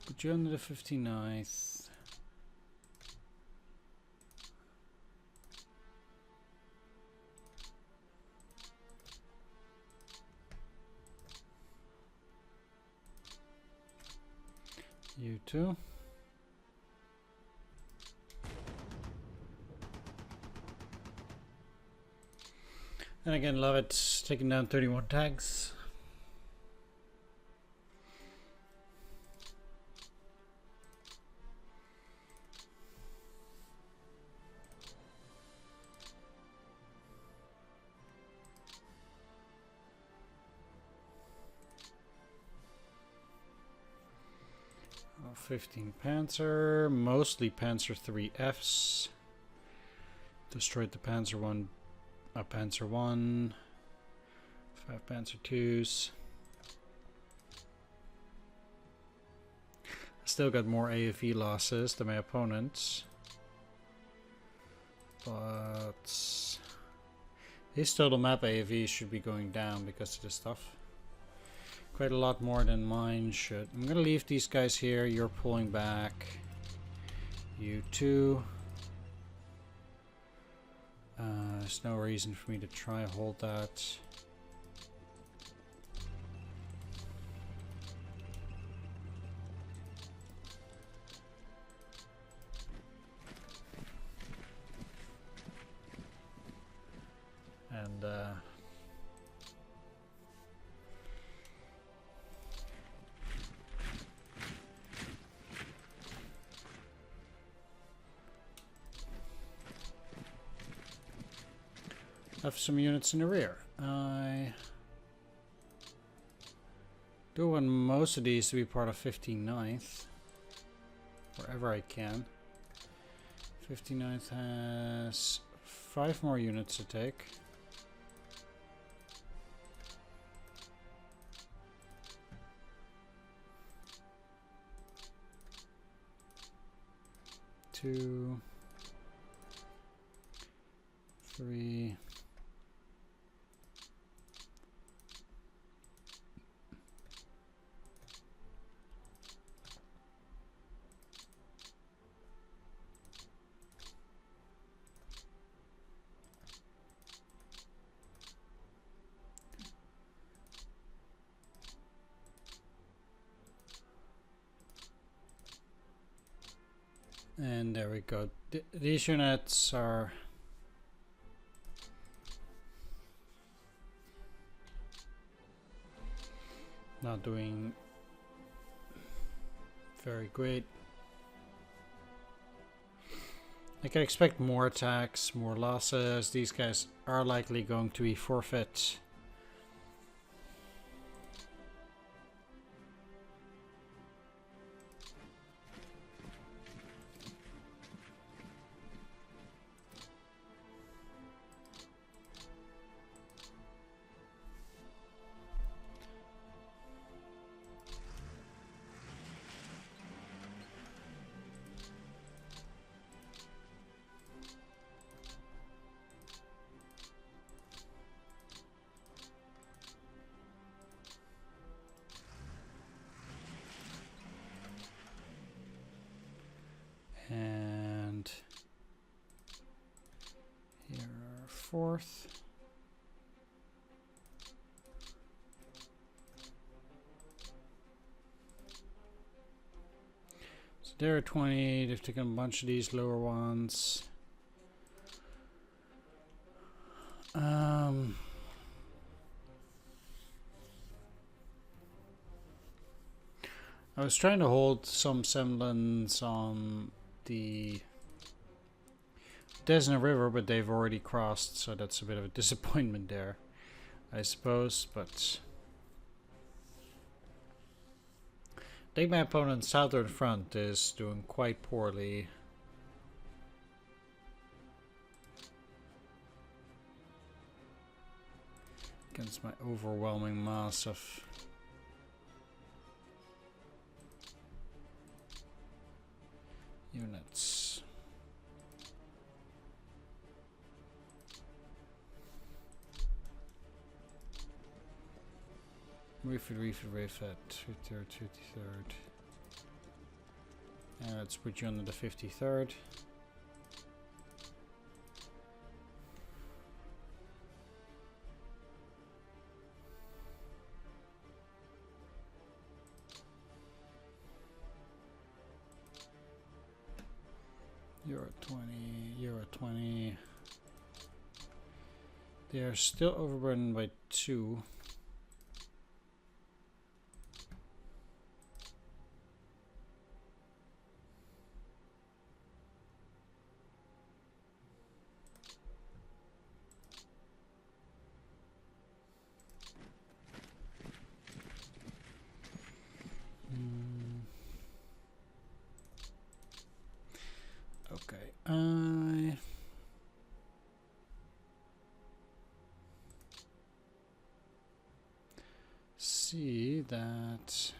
put you under the 59th. You too. And again, love it. Taking down 31 tags. Oh, 15 Panzer, mostly Panzer 3Fs. Destroyed the Panzer 1. Panzer 1, 5 Panzer 2s. I still got more AFE losses than my opponents, but his total map AFE should be going down because of this stuff. Quite a lot more than mine should. I'm gonna leave these guys here. You're pulling back. You too. There's no reason for me to try and hold that. And have some units in the rear. I do want most of these to be part of 59th, wherever I can. 59th has 5 more units to take. Two, 3. And there we go. These units are not doing very great. I can expect more attacks, more losses. These guys are likely going to be forfeit. And here are fourth. So there are 20. They've taken a bunch of these lower ones. I was trying to hold some semblance on the Desna River, but they've already crossed, so that's a bit of a disappointment there, I suppose. But I think my opponent's southern front is doing quite poorly. Against my overwhelming mass of units. Refit, 53rd, 53rd. And let's put you under the 53rd. You're at 20, you're at 20. They are still overburdened by 2. Okay, I see that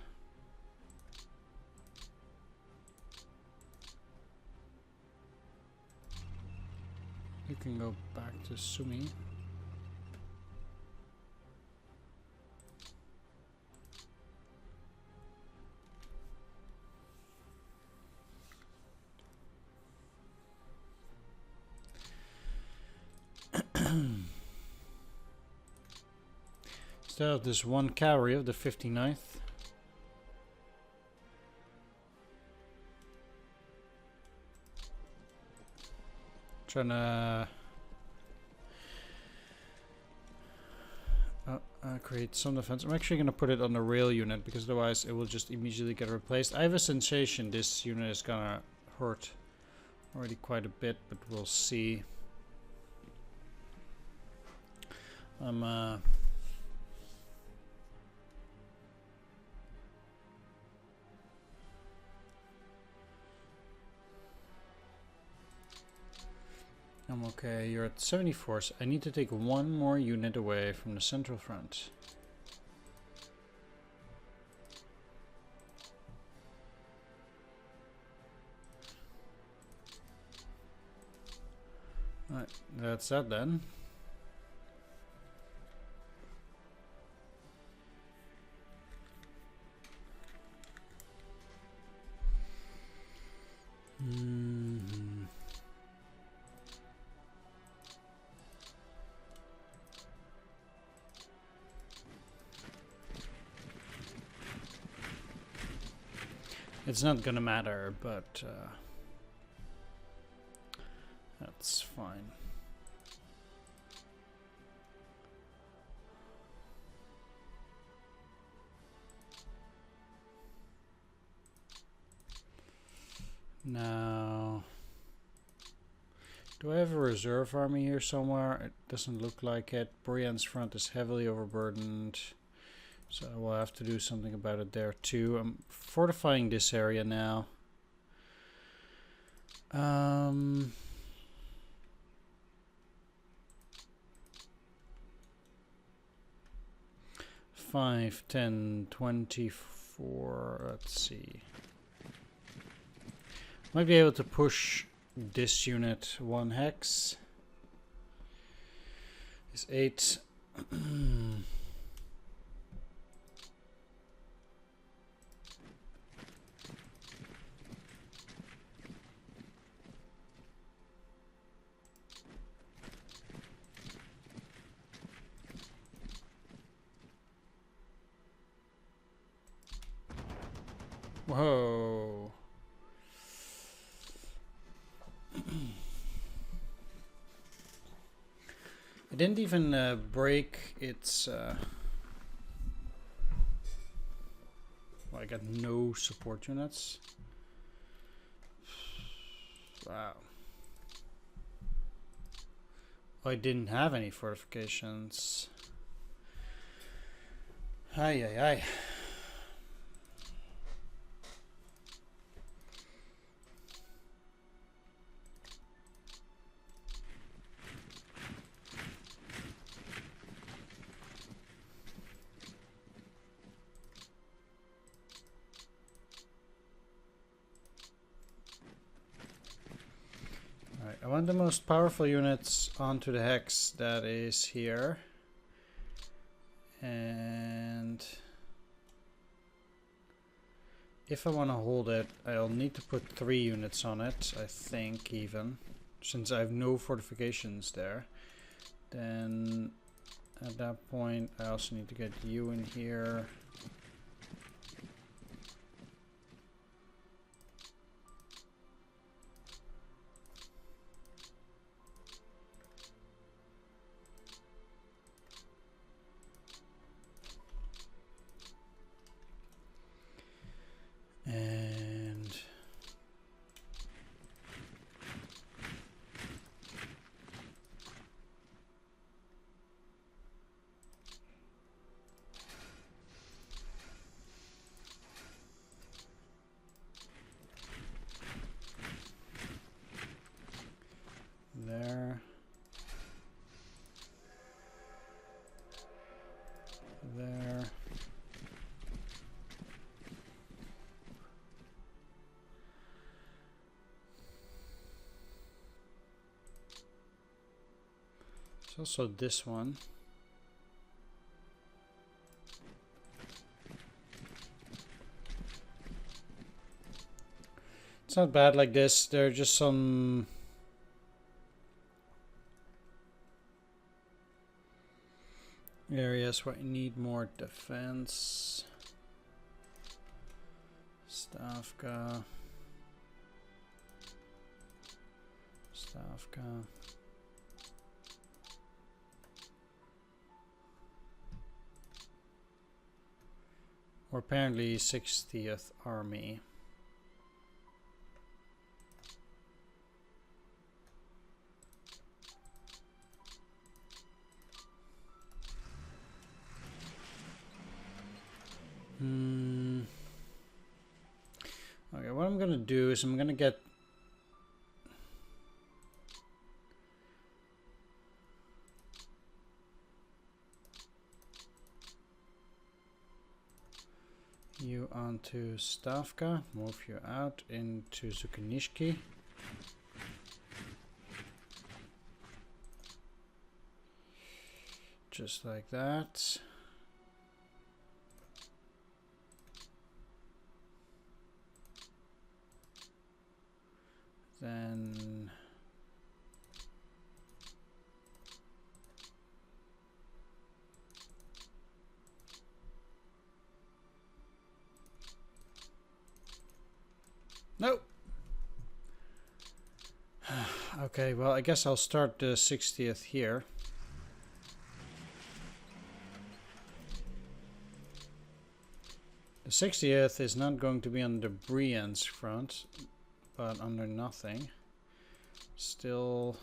you can go back to Sumi. Instead of this one cavalry of the 59th. Trying to create some defense. I'm actually going to put it on the rail unit because otherwise it will just immediately get replaced. I have a sensation this unit is going to hurt already quite a bit, but we'll see. I'm okay, you're at 74, so I need to take one more unit away from the central front. Alright, that's that then. It's not gonna matter, but That's fine. Now, do I have a reserve army here somewhere? It doesn't look like it. Brienne's front is heavily overburdened, so I will have to do something about it there too. I'm fortifying this area now. 5, 10, 24, let's see. Might be able to push this unit 1 hex. Is 8. Whoa. It didn't even break its... well, I got no support units. Wow. I didn't have any fortifications. Ay, ay, ay. I want the most powerful units onto the hex that is here. And if I want to hold it, I'll need to put 3 units on it, I think, even. Since I have no fortifications there. Then at that point I also need to get you in here. And there. There. There's also this one. It's not bad like this. There are just some areas where I need more defense. Stavka. Stavka. Or apparently 60th Army. Okay, what I'm gonna do is I'm gonna get you onto Stavka, move you out into Zukinishki. Just like that. Then nope. Okay, well, I guess I'll start the 60th here. The 60th is not going to be on the Brienne's front, but under nothing. Still...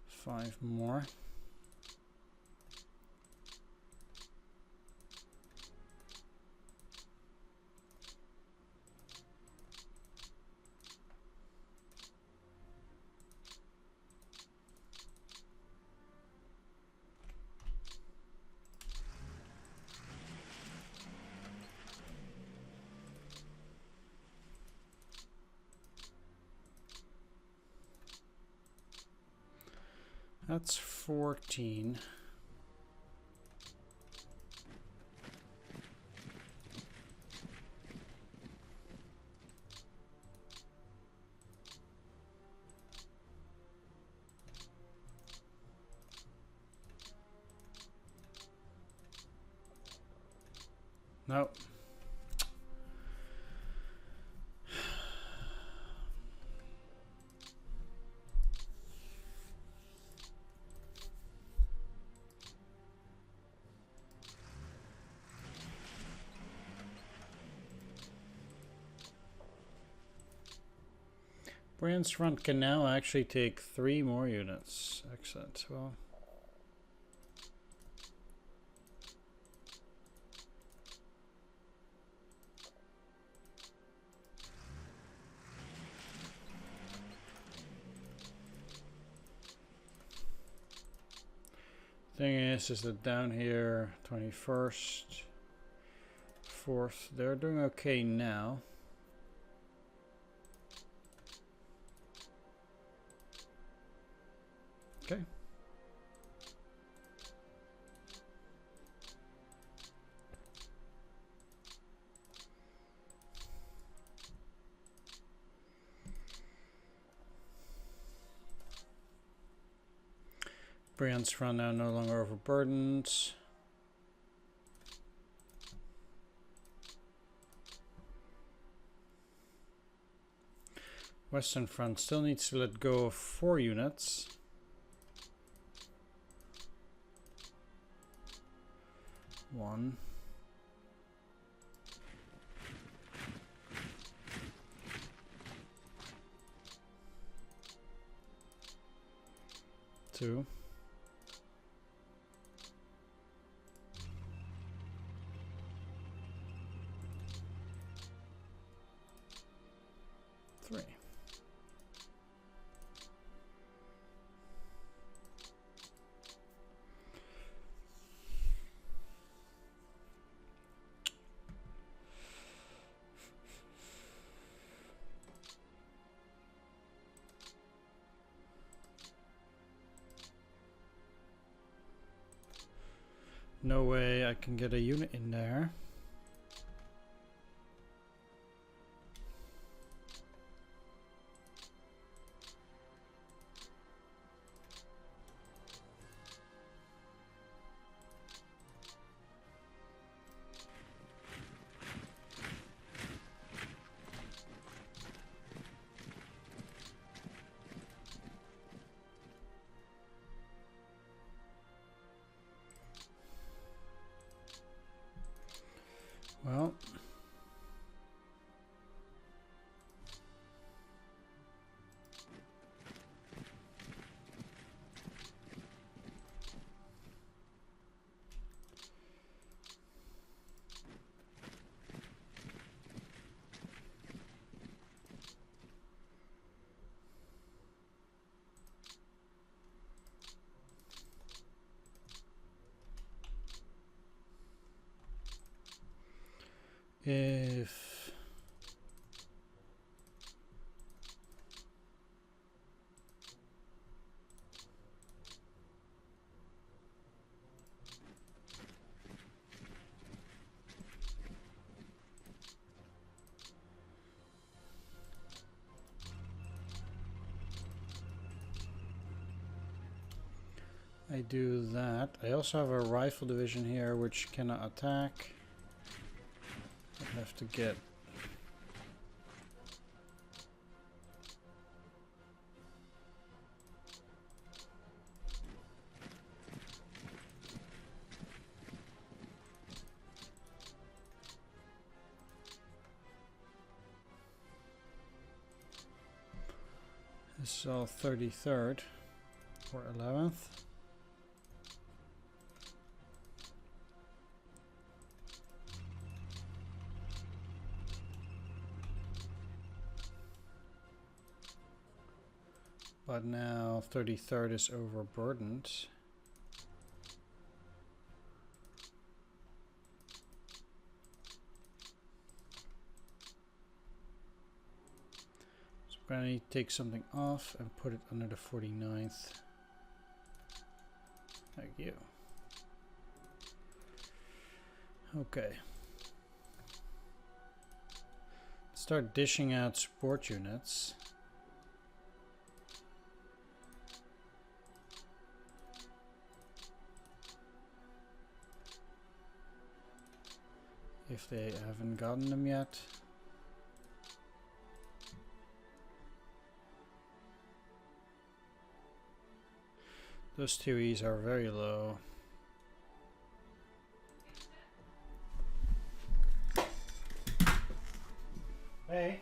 five more. That's 14. No. Brienne's front can now actually take 3 more units. Excellent. Well, thing is that down here, 21st, 4th, they're doing okay now. Okay. Brienne's front now no longer overburdened. Western front still needs to let go of 4 units. One. Two. Three. No way I can get a unit in there. Well, if I do that. I also have a rifle division here which cannot attack. I have to get... This is all 33rd or 11th. But now 33rd is overburdened. So I'm going to take something off and put it under the 49th. Thank you. Okay. Start dishing out support units. If they haven't gotten them yet. Those 2Es are very low. Hey.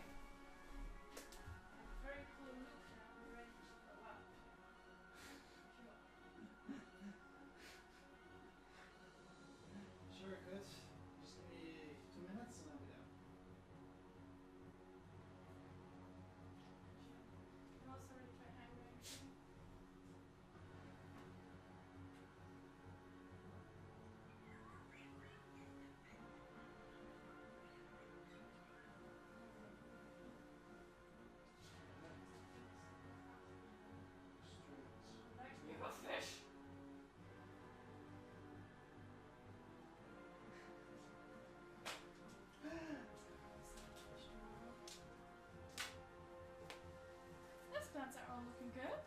Sure, good. Just give me 2 minutes and I'll be down. You got fish. These plants are all looking good.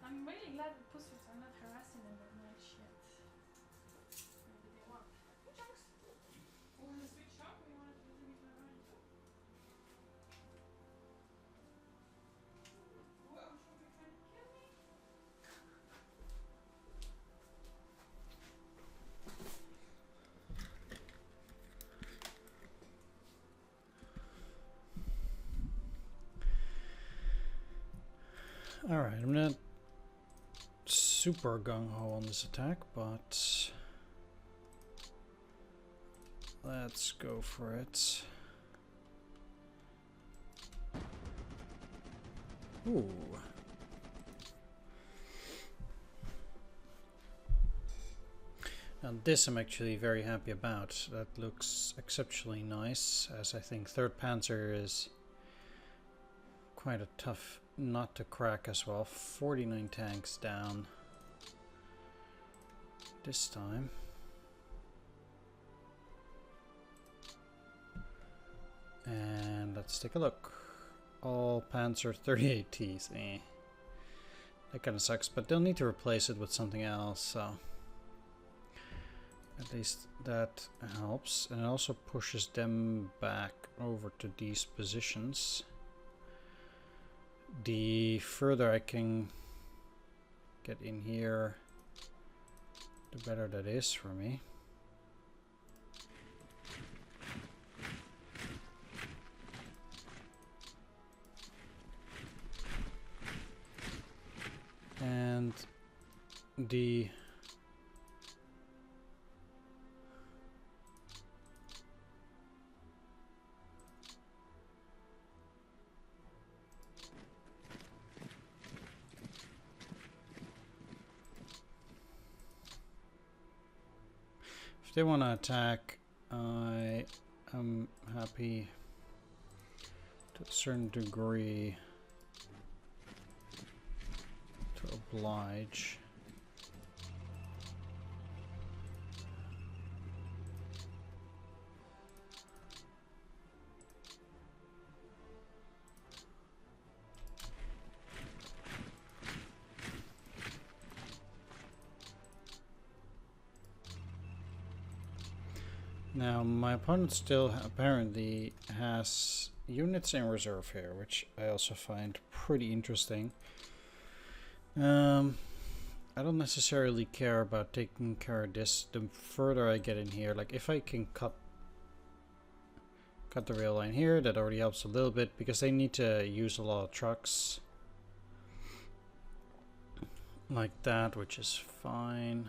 I'm really glad the pussies are not harassing them with my shit. Maybe they want. Hey, Chunks. You want to switch up or you want to leave it around? Whoa, should be trying to kill me? Alright, I'm not super gung-ho on this attack, but let's go for it. Ooh. And this I'm actually very happy about. That looks exceptionally nice, as I think 3rd Panzer is quite a tough nut to crack as well. 49 tanks down this time. And let's take a look. All Panzer 38Ts. That kind of sucks, but they'll need to replace it with something else, so at least that helps. And it also pushes them back over to these positions. The further I can get in here, the better that is for me. And the if they want to attack, I am happy to a certain degree to oblige. Now, my opponent still apparently has units in reserve here, which I also find pretty interesting. I don't necessarily care about taking care of this. The further I get in here, like if I can cut the rail line here, that already helps a little bit because they need to use a lot of trucks like that, which is fine.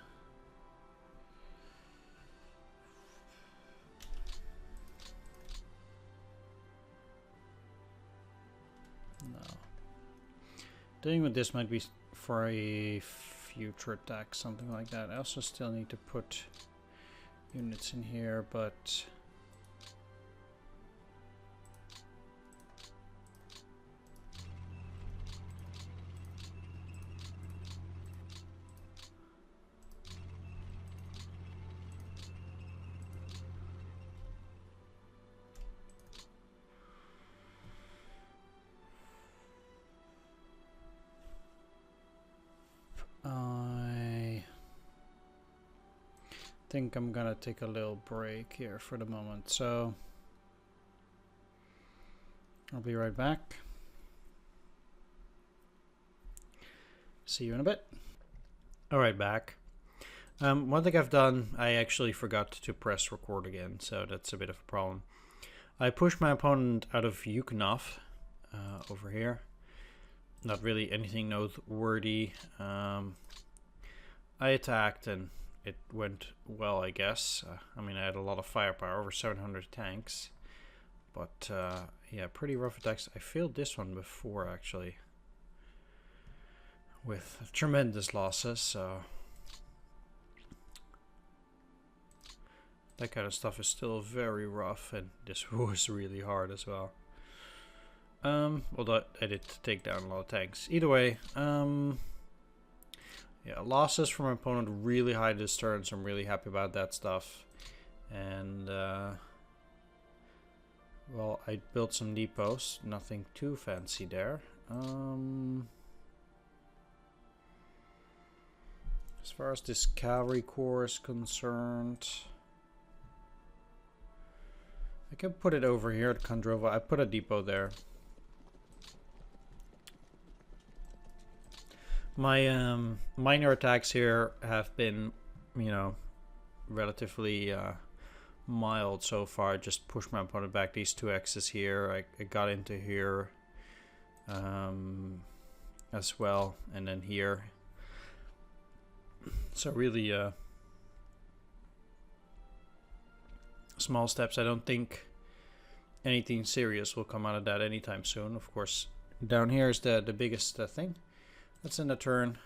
No. Dealing with this might be for a future attack, something like that. I also still need to put units in here, but I think I'm gonna take a little break here for the moment, so I'll be right back. See you in a bit. Alright, back. One thing I've done, I actually forgot to press record again, so that's a bit of a problem. I pushed my opponent out of Yuknov over here. Not really anything noteworthy. I attacked and it went well, I guess. I mean, I had a lot of firepower, over 700 tanks. But yeah, pretty rough attacks. I failed this one before, actually, with tremendous losses, so that kind of stuff is still very rough, and this was really hard as well. Although I did take down a lot of tanks. Either way, yeah, losses from my opponent really high this turn, so I'm really happy about that stuff. And well, I built some depots, nothing too fancy there. As far as this cavalry corps is concerned, I can put it over here at Kondrova. I put a depot there. My minor attacks here have been, you know, relatively mild so far. Just pushed my opponent back these 2 X's here. I got into here as well, and then here. So really small steps. I don't think anything serious will come out of that anytime soon. Of course, down here is the biggest thing. Let's end the turn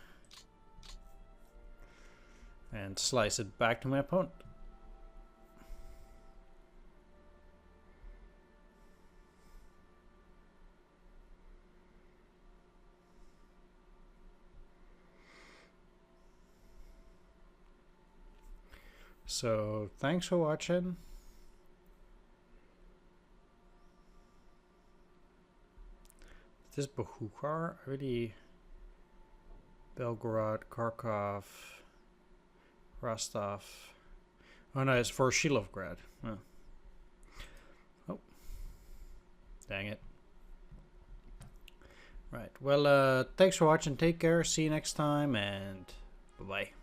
and slice it back to my opponent. So thanks for watching. This Bahukhar really. Belgorod, Kharkov, Rostov. Oh no, it's for Shilovgrad. Oh. Oh. Dang it. Right. Well, thanks for watching. Take care. See you next time, and bye-bye.